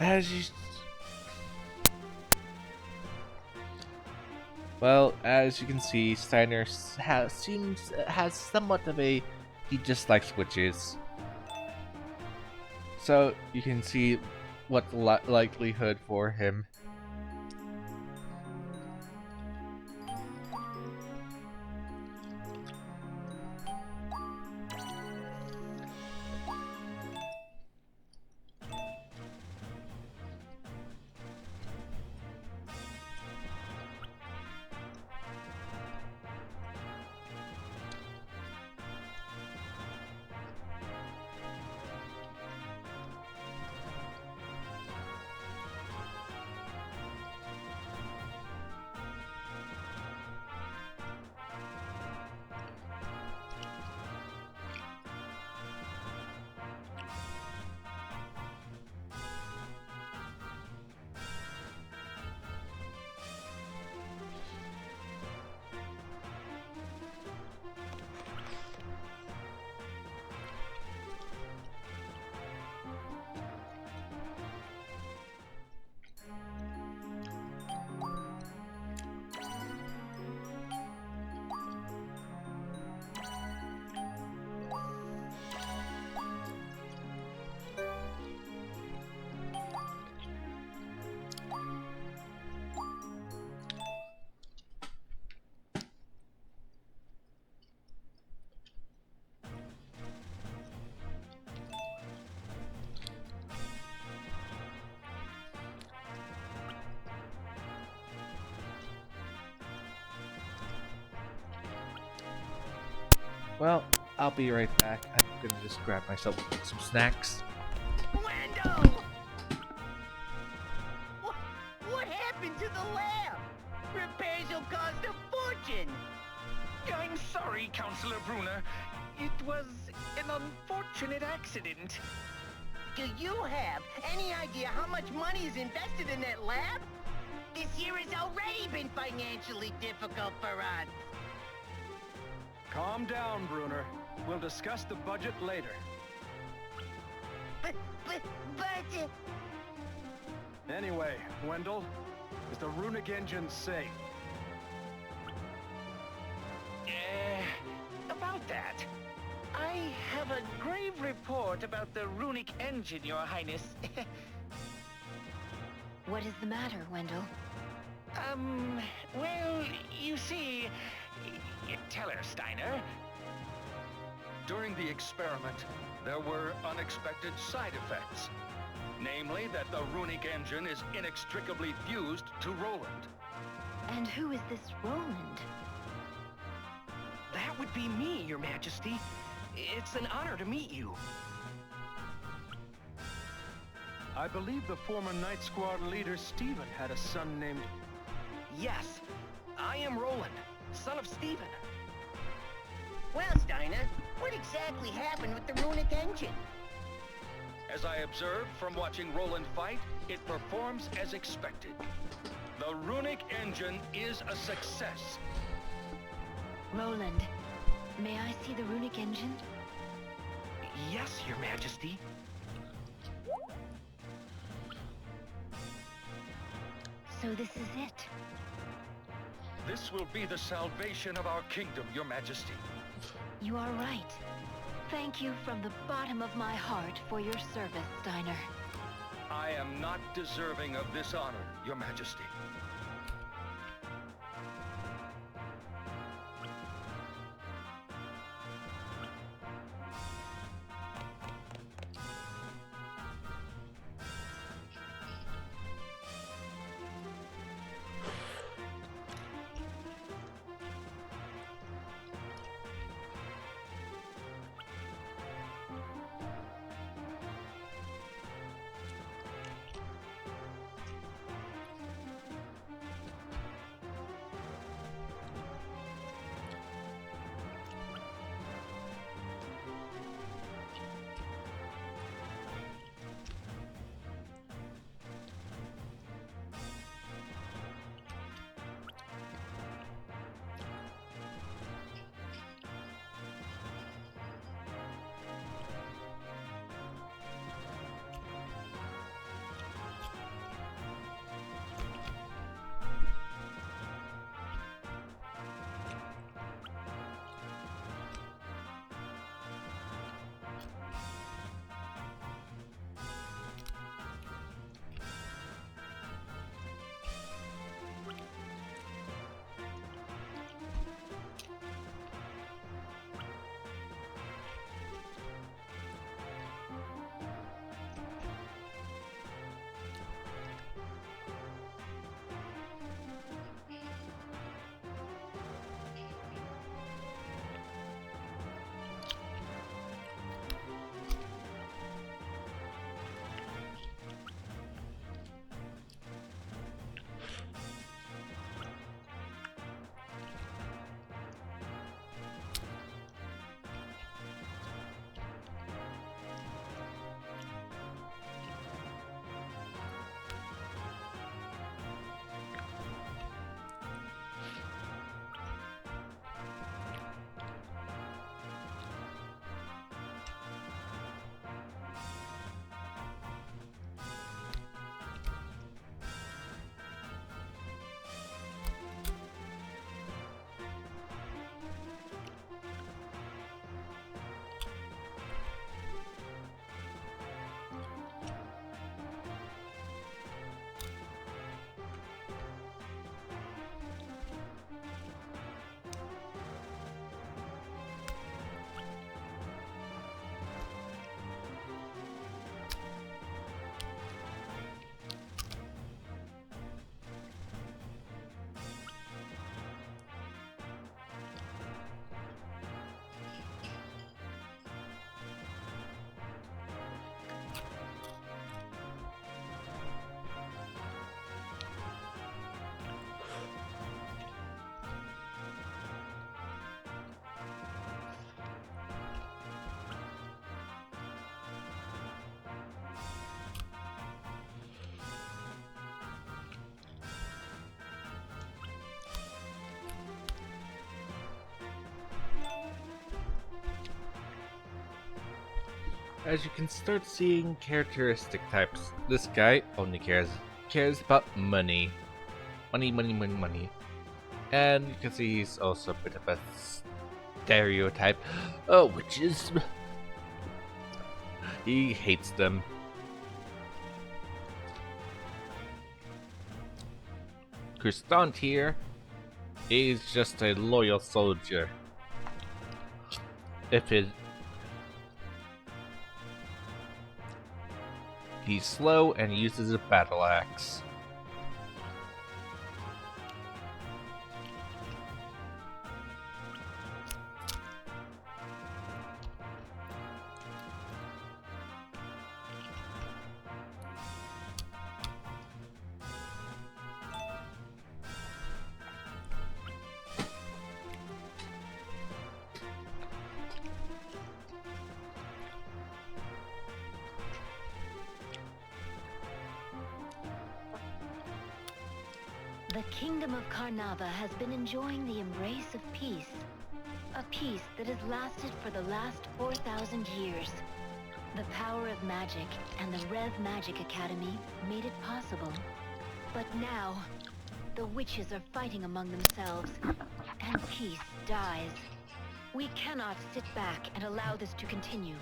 [SPEAKER 2] As you... Well, as you can see, Steiner has somewhat of a... He just likes witches. So, you can see what the likelihood for him. Well, I'll be right back. I'm gonna just grab myself some snacks.
[SPEAKER 8] Wendell! What happened to the lab? Repairs will cost a fortune.
[SPEAKER 5] I'm sorry, Counselor Brunner. It was an unfortunate accident.
[SPEAKER 8] Do you have any idea how much money is invested in that lab? This year has already been financially difficult for us.
[SPEAKER 4] Calm down, Brunner. We'll discuss the budget later.
[SPEAKER 8] But...
[SPEAKER 4] Anyway, Wendell, is the runic engine safe?
[SPEAKER 5] About that. I have a grave report about the runic engine, Your Highness.
[SPEAKER 1] What is the matter, Wendell?
[SPEAKER 5] Well, you see... Tell her, Steiner.
[SPEAKER 6] During the experiment, there were unexpected side effects. Namely, that the runic engine is inextricably fused to Roland.
[SPEAKER 1] And who is this Roland?
[SPEAKER 7] That would be me, Your Majesty. It's an honor to meet you.
[SPEAKER 4] I believe the former Night Squad leader, Stephen, had a son named...
[SPEAKER 7] Yes, I am Roland, son of Stephen.
[SPEAKER 8] Well, Steiner, what exactly happened with the runic engine?
[SPEAKER 6] As I observed from watching Roland fight, it performs as expected. The runic engine is a success.
[SPEAKER 1] Roland, may I see the runic engine?
[SPEAKER 7] Yes, Your Majesty.
[SPEAKER 1] So this is it.
[SPEAKER 6] This will be the salvation of our kingdom, Your Majesty.
[SPEAKER 1] You are right. Thank you from the bottom of my heart for your service, Steiner.
[SPEAKER 6] I am not deserving of this honor, Your Majesty.
[SPEAKER 2] as you can start seeing characteristic types. This guy only cares about money. Money, money, money, money. And you can see he's also a bit of a stereotype. Oh, witches. He hates them. Croissant here is just a loyal soldier. He's slow and uses a battle axe.
[SPEAKER 9] The kingdom of Karnava has been enjoying the embrace of peace. A peace that has lasted for the last 4,000 years. The power of magic and the Rev Magic Academy made it possible. But now, the witches are fighting among themselves, and peace dies. We cannot sit back and allow this to continue.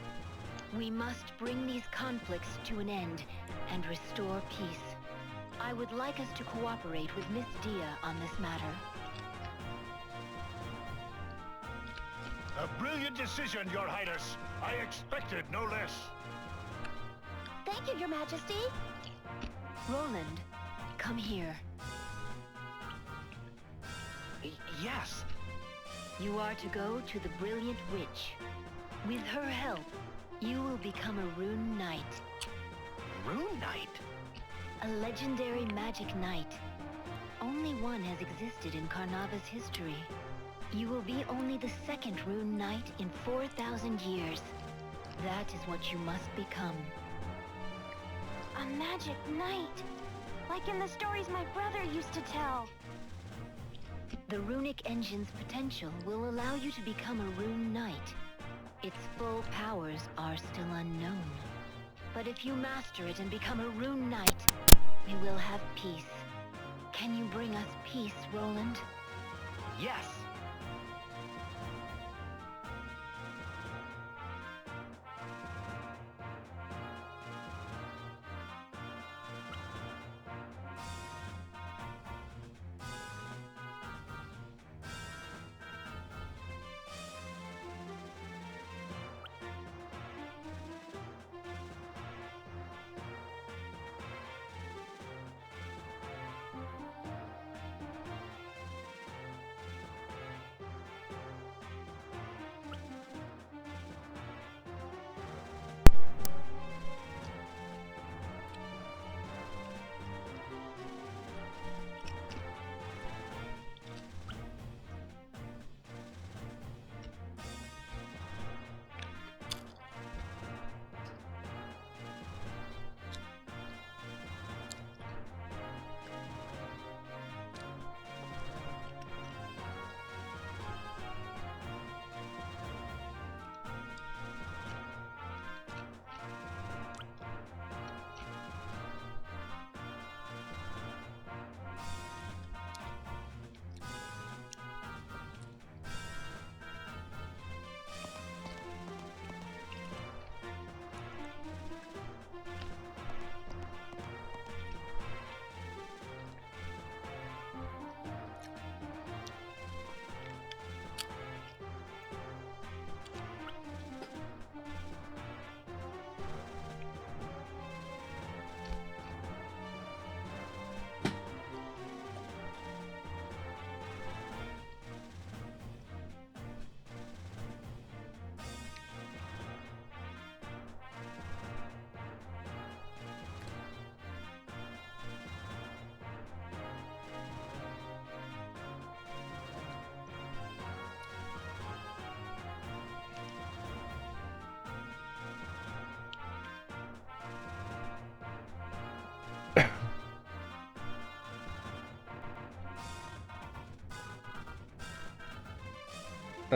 [SPEAKER 9] We must bring these conflicts to an end and restore peace. I would like us to cooperate with Miss Dia on this matter.
[SPEAKER 3] A brilliant decision, Your Highness. I expected no less.
[SPEAKER 9] Thank you, Your Majesty. Roland, come here.
[SPEAKER 5] Yes.
[SPEAKER 9] You are to go to the Brilliant Witch. With her help, you will become a Rune Knight.
[SPEAKER 5] Rune Knight?
[SPEAKER 9] A legendary magic knight. Only one has existed in Karnava's history. You will be only the second Rune Knight in 4,000 years. That is what you must become.
[SPEAKER 10] A magic knight, like in the stories my brother used to tell.
[SPEAKER 9] The runic engine's potential will allow you to become a Rune Knight. Its full powers are still unknown. But if you master it and become a Rune Knight, we will have peace. Can you bring us peace, Roland?
[SPEAKER 5] Yes.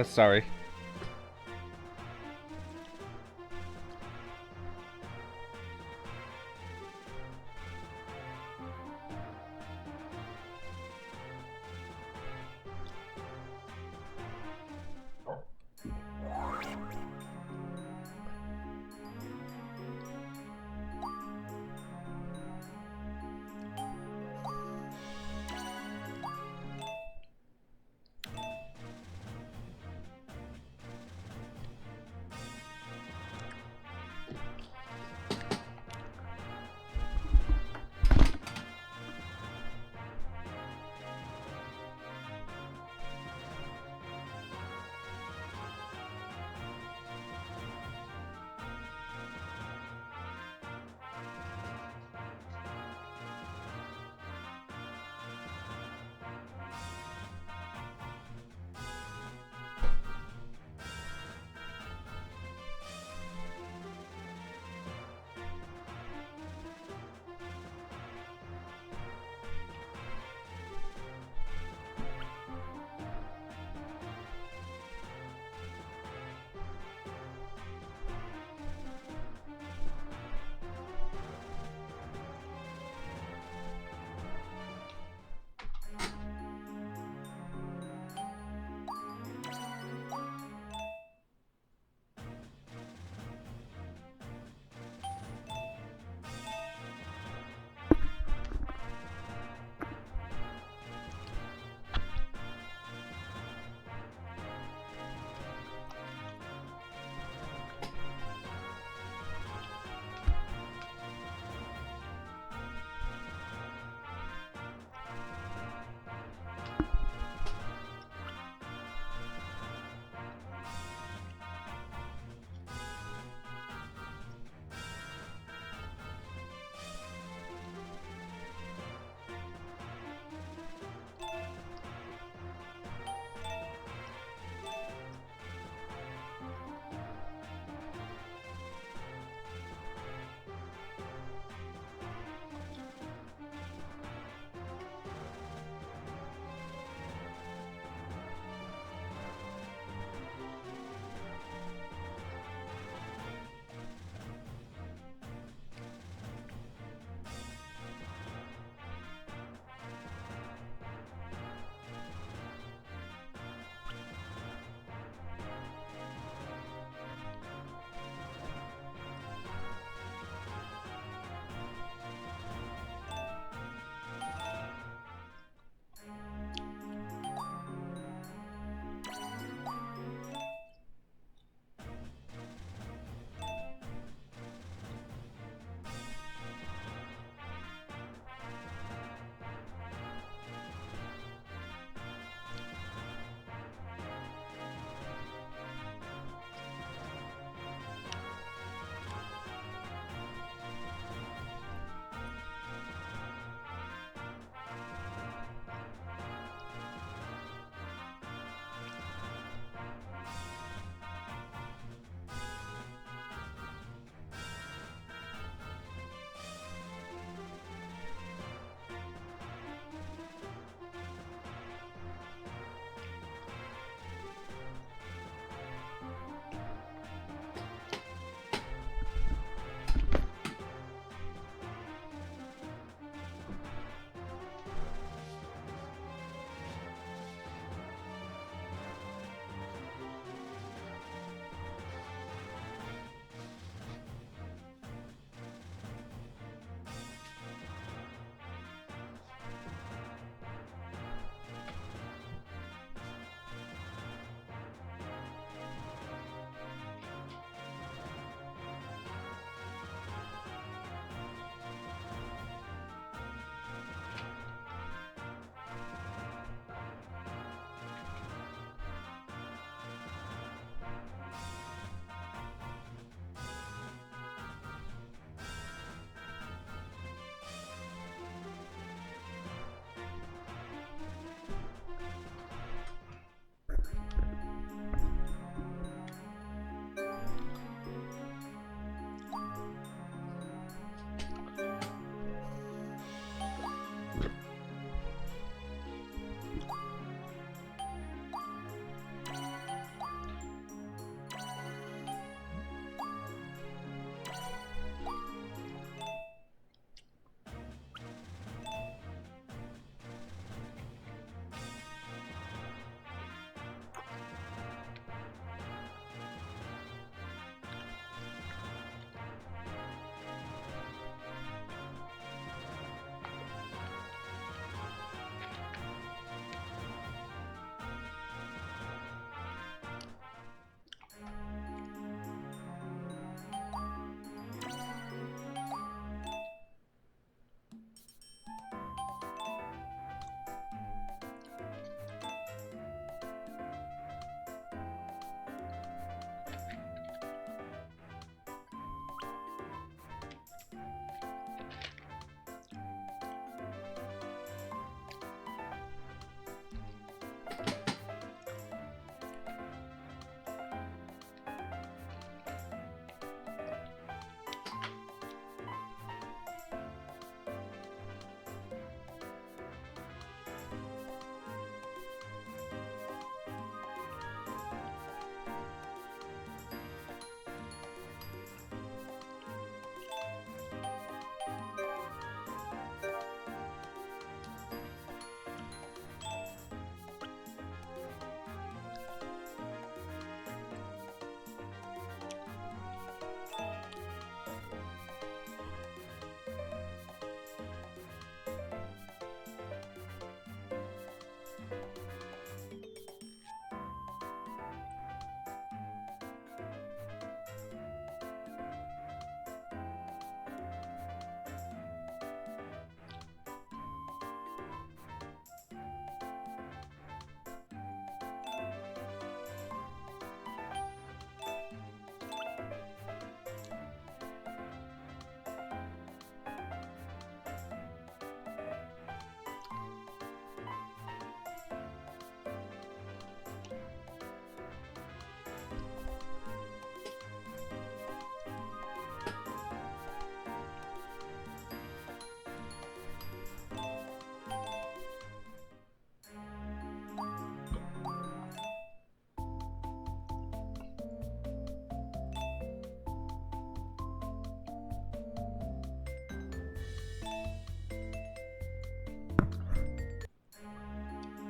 [SPEAKER 2] Sorry.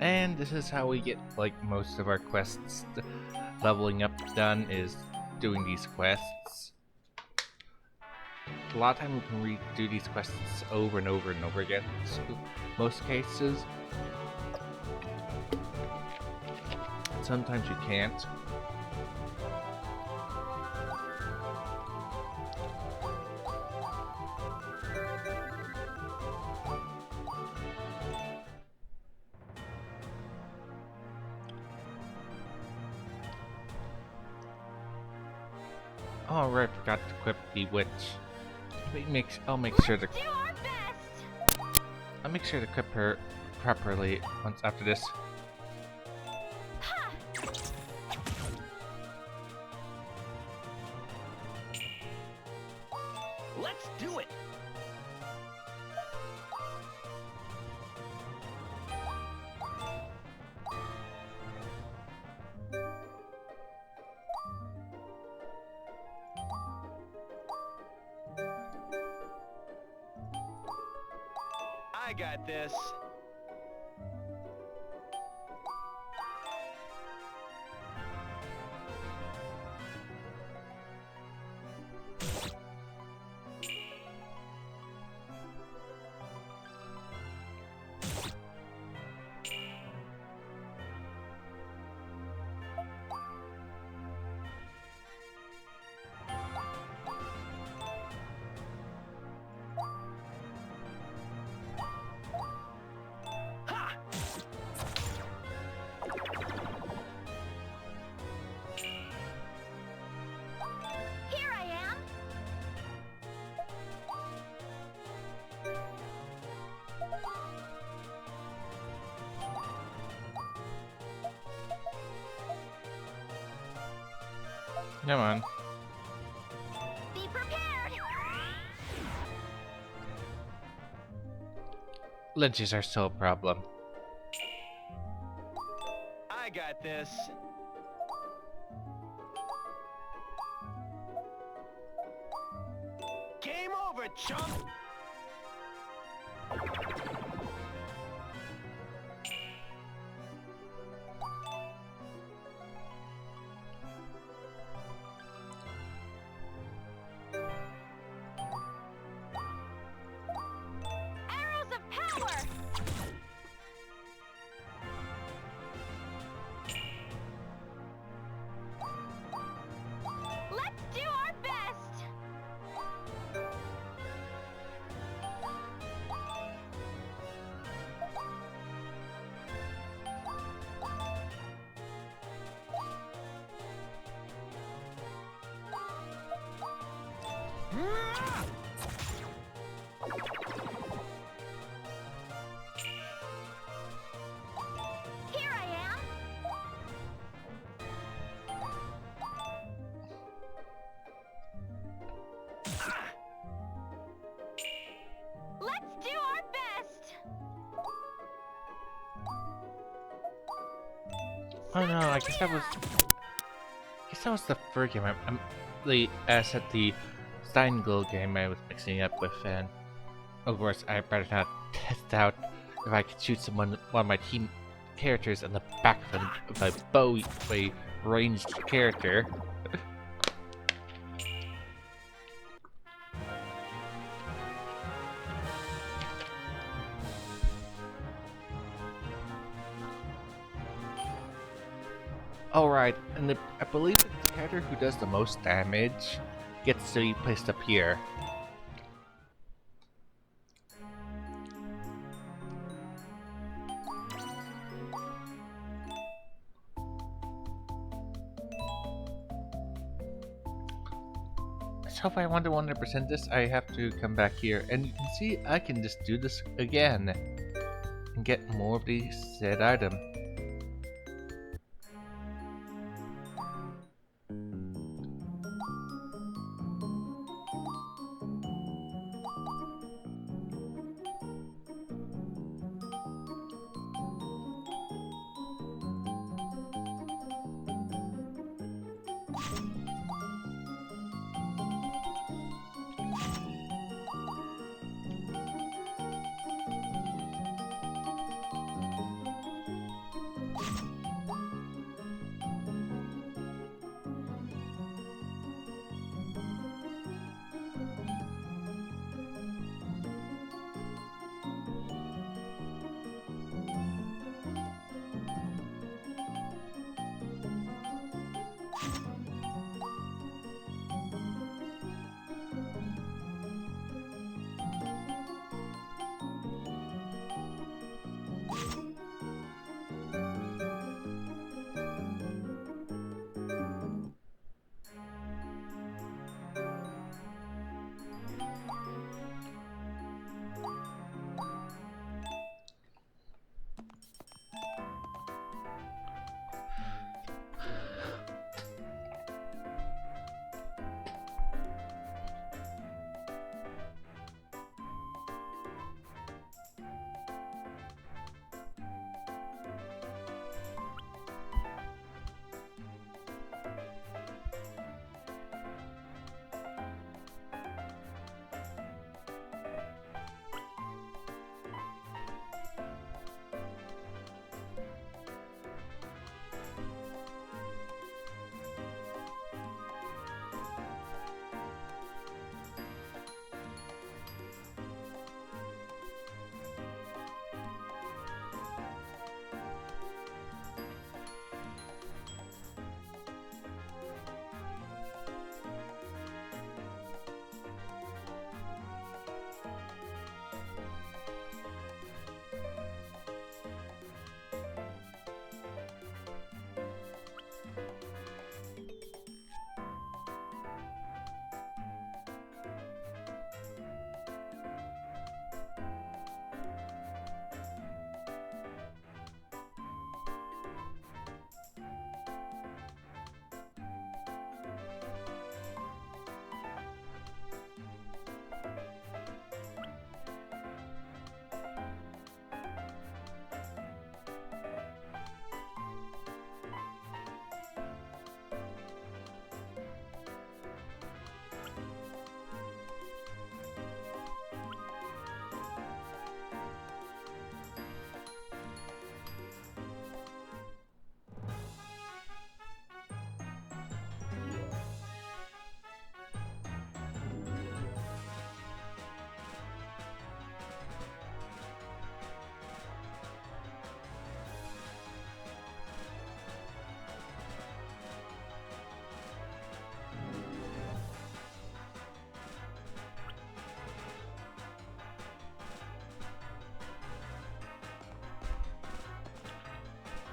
[SPEAKER 2] And this is how we get like most of our quests leveling up done, is doing these quests. A lot of time we can redo these quests over and over and over again, so most cases. Sometimes you can't. Oh right, forgot to equip the witch. I'll make sure to.
[SPEAKER 10] Do our best.
[SPEAKER 2] I'll make sure to equip her properly once after this.
[SPEAKER 10] Ha!
[SPEAKER 5] Let's do it!
[SPEAKER 7] I got this.
[SPEAKER 10] Here I am.
[SPEAKER 2] Come on.
[SPEAKER 10] Be prepared.
[SPEAKER 2] Lynches are still a problem.
[SPEAKER 7] I got this. Game over, chump!
[SPEAKER 10] Arrows of power. Let's do our best. Here I am. Let's do our best.
[SPEAKER 2] Oh no, I guess that was the first game. I'm the asset the Steingl game I was mixing up with, and of course I'd rather not test out if I could shoot one of my team characters in the back of a bow with a ranged character. Alright, and I believe the character who does the most damage gets to be placed up here. So if I want to 100% this, I have to come back here, and you can see I can just do this again and get more of the said item.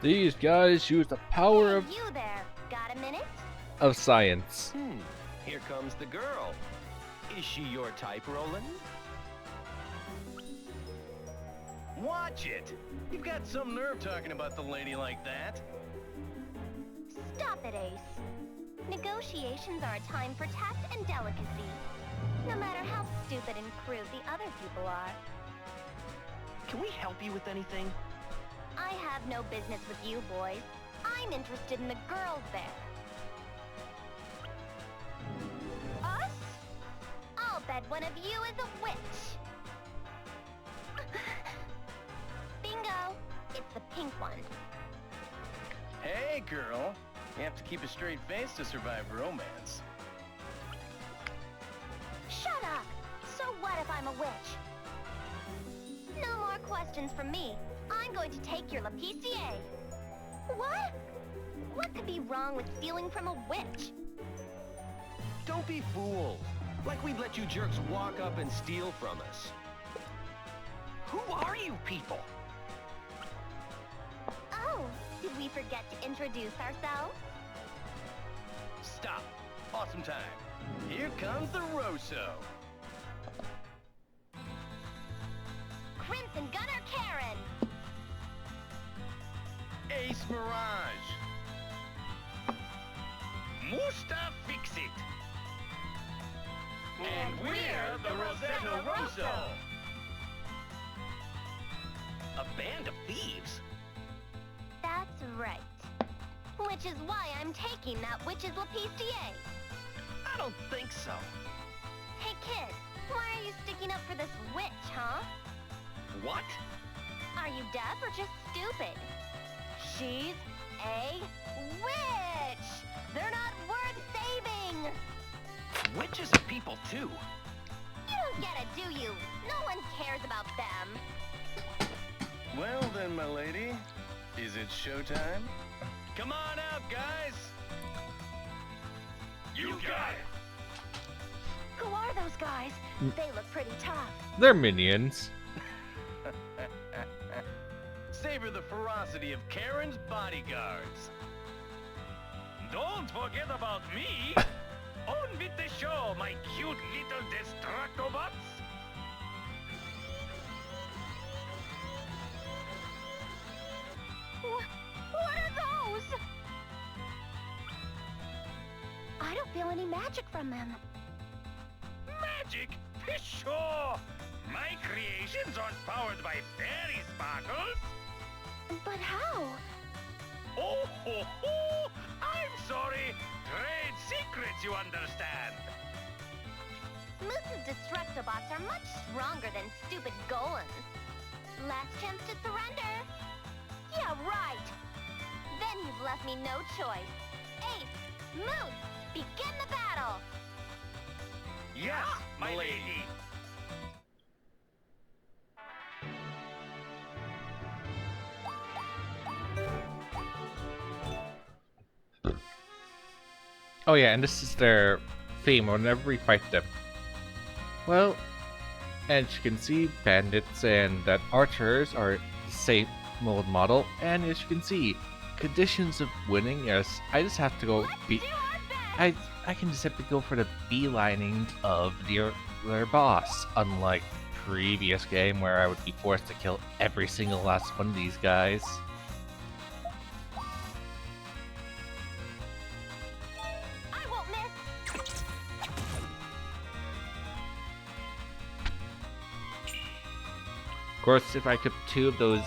[SPEAKER 2] These guys use the power of,
[SPEAKER 10] Hey, you there. Got a minute?
[SPEAKER 2] of science.
[SPEAKER 7] Here comes the girl. Is she your type, Roland? Watch it! You've got some nerve talking about the lady like that.
[SPEAKER 10] Stop it, Ace. Negotiations are a time for tact and delicacy. No matter how stupid and crude the other people are.
[SPEAKER 7] Can we help you with anything?
[SPEAKER 10] I have no business with you boys. I'm interested in the girls there. Us? I'll bet one of you is a witch. Bingo! It's the pink one.
[SPEAKER 6] Hey, girl. You have to keep a straight face to survive romance.
[SPEAKER 10] Shut up! So what if I'm a witch? No more questions from me. I'm going to take your lapicier. What? What could be wrong with stealing from a witch?
[SPEAKER 7] Don't be fooled. Like we'd let you jerks walk up and steal from us.
[SPEAKER 5] Who are you people?
[SPEAKER 10] Oh, did we forget to introduce ourselves?
[SPEAKER 6] Stop. Awesome time. Here comes the Rosso.
[SPEAKER 10] Crimson Gunner Karen!
[SPEAKER 6] Ace Mirage.
[SPEAKER 5] Musta Fixit.
[SPEAKER 6] And we're the Rosetta Rosso.
[SPEAKER 5] A band of thieves?
[SPEAKER 10] That's right. Which is why I'm taking that witch's lapicier.
[SPEAKER 5] I don't think so.
[SPEAKER 10] Hey kid, why are you sticking up for this witch, huh?
[SPEAKER 5] What?
[SPEAKER 10] Are you deaf or just stupid? She's a witch! They're not worth saving!
[SPEAKER 5] Witches are people too.
[SPEAKER 10] You don't get it, do you? No one cares about them.
[SPEAKER 6] Well then, my lady. Is it showtime? Come on out, guys!
[SPEAKER 5] You got it.
[SPEAKER 10] Who are those guys? They look pretty tough.
[SPEAKER 2] They're minions.
[SPEAKER 6] Savor the ferocity of Karen's bodyguards.
[SPEAKER 5] Don't forget about me. On with the show, my cute little Destructobots.
[SPEAKER 10] What are those? I don't feel any magic from them.
[SPEAKER 5] Magic? Sure. My creations aren't powered by fairy sparkles.
[SPEAKER 10] But how?
[SPEAKER 5] Oh, ho, ho! I'm sorry. Trade secrets, you understand.
[SPEAKER 10] Moose's Destructobots are much stronger than stupid golems. Last chance to surrender. Yeah, right. Then you've left me no choice. Ace, Moose, begin the battle.
[SPEAKER 5] Yes, my lady.
[SPEAKER 2] Oh yeah, and this is their theme whenever we fight them. Well, as you can see, bandits and that archers are the same old model, and as you can see, conditions of winning, yes, I just have to go beat. I can just simply go for the beelining of their boss, unlike previous game where I would be forced to kill every single last one of these guys.
[SPEAKER 10] I won't miss.
[SPEAKER 2] Of course, if I could 2 of those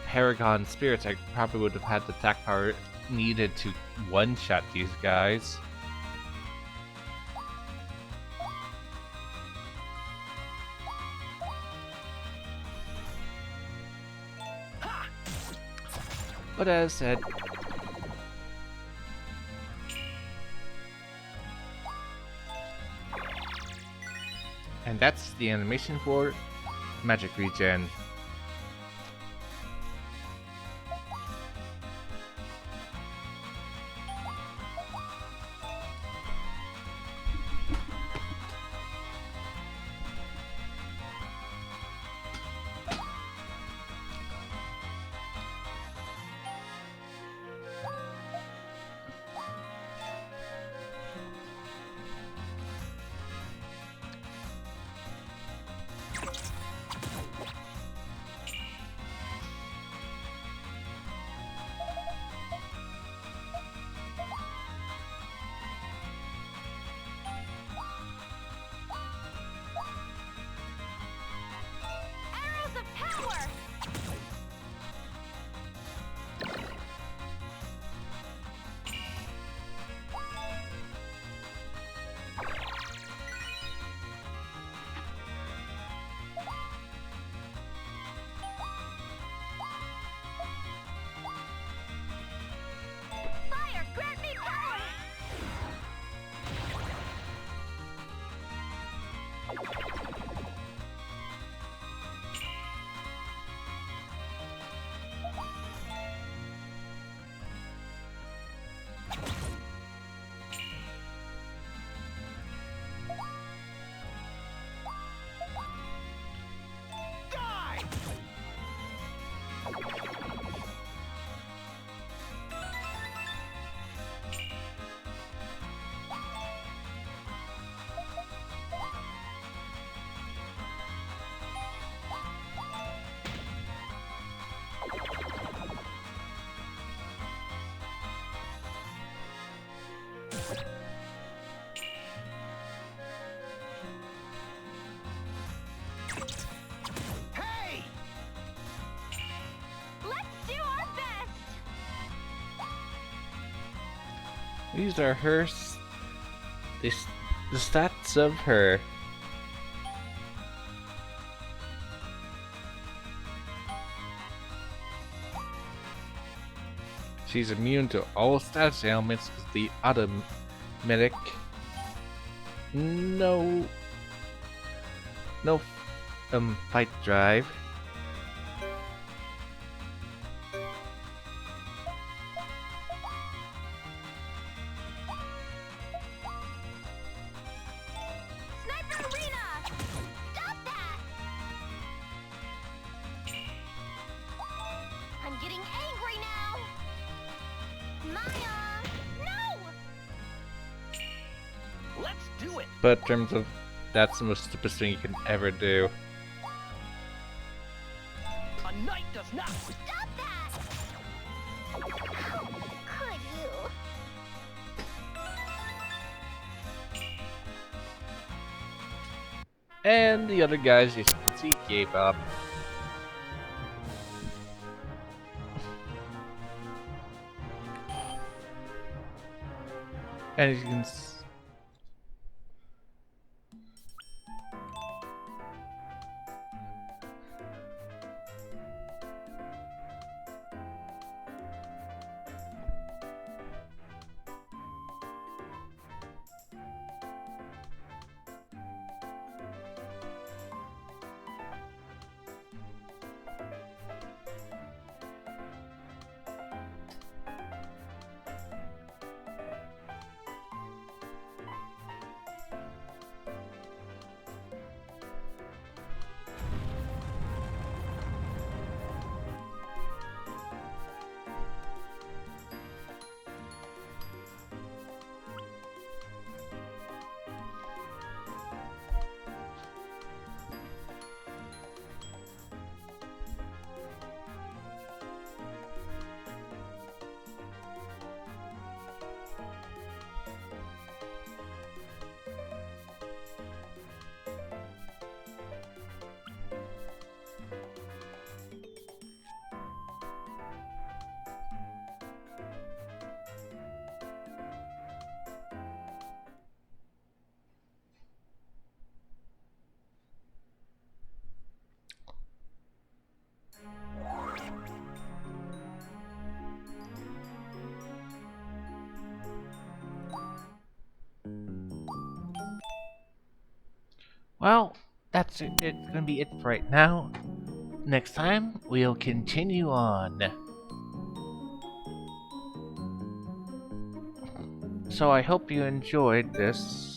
[SPEAKER 2] Paragon spirits, I probably would have had the attack power needed to one-shot these guys. But as said, and that's the animation for Magic Regen.
[SPEAKER 7] Hey!
[SPEAKER 10] Let's do our best!
[SPEAKER 2] These are the stats of her. She's immune to all status ailments with the automatic. No fight drive.
[SPEAKER 10] Sniper Arena! Stop that! I'm getting angry now! Maya! No!
[SPEAKER 7] Let's do it!
[SPEAKER 2] But in terms of that's the most stupidest thing you can ever do.
[SPEAKER 7] A knight does not!
[SPEAKER 10] Stop that! How could you?
[SPEAKER 2] And the other guys, as you can see, gave up. And as you can well, that's it. It's gonna be it for right now. Next time, we'll continue on. So I hope you enjoyed this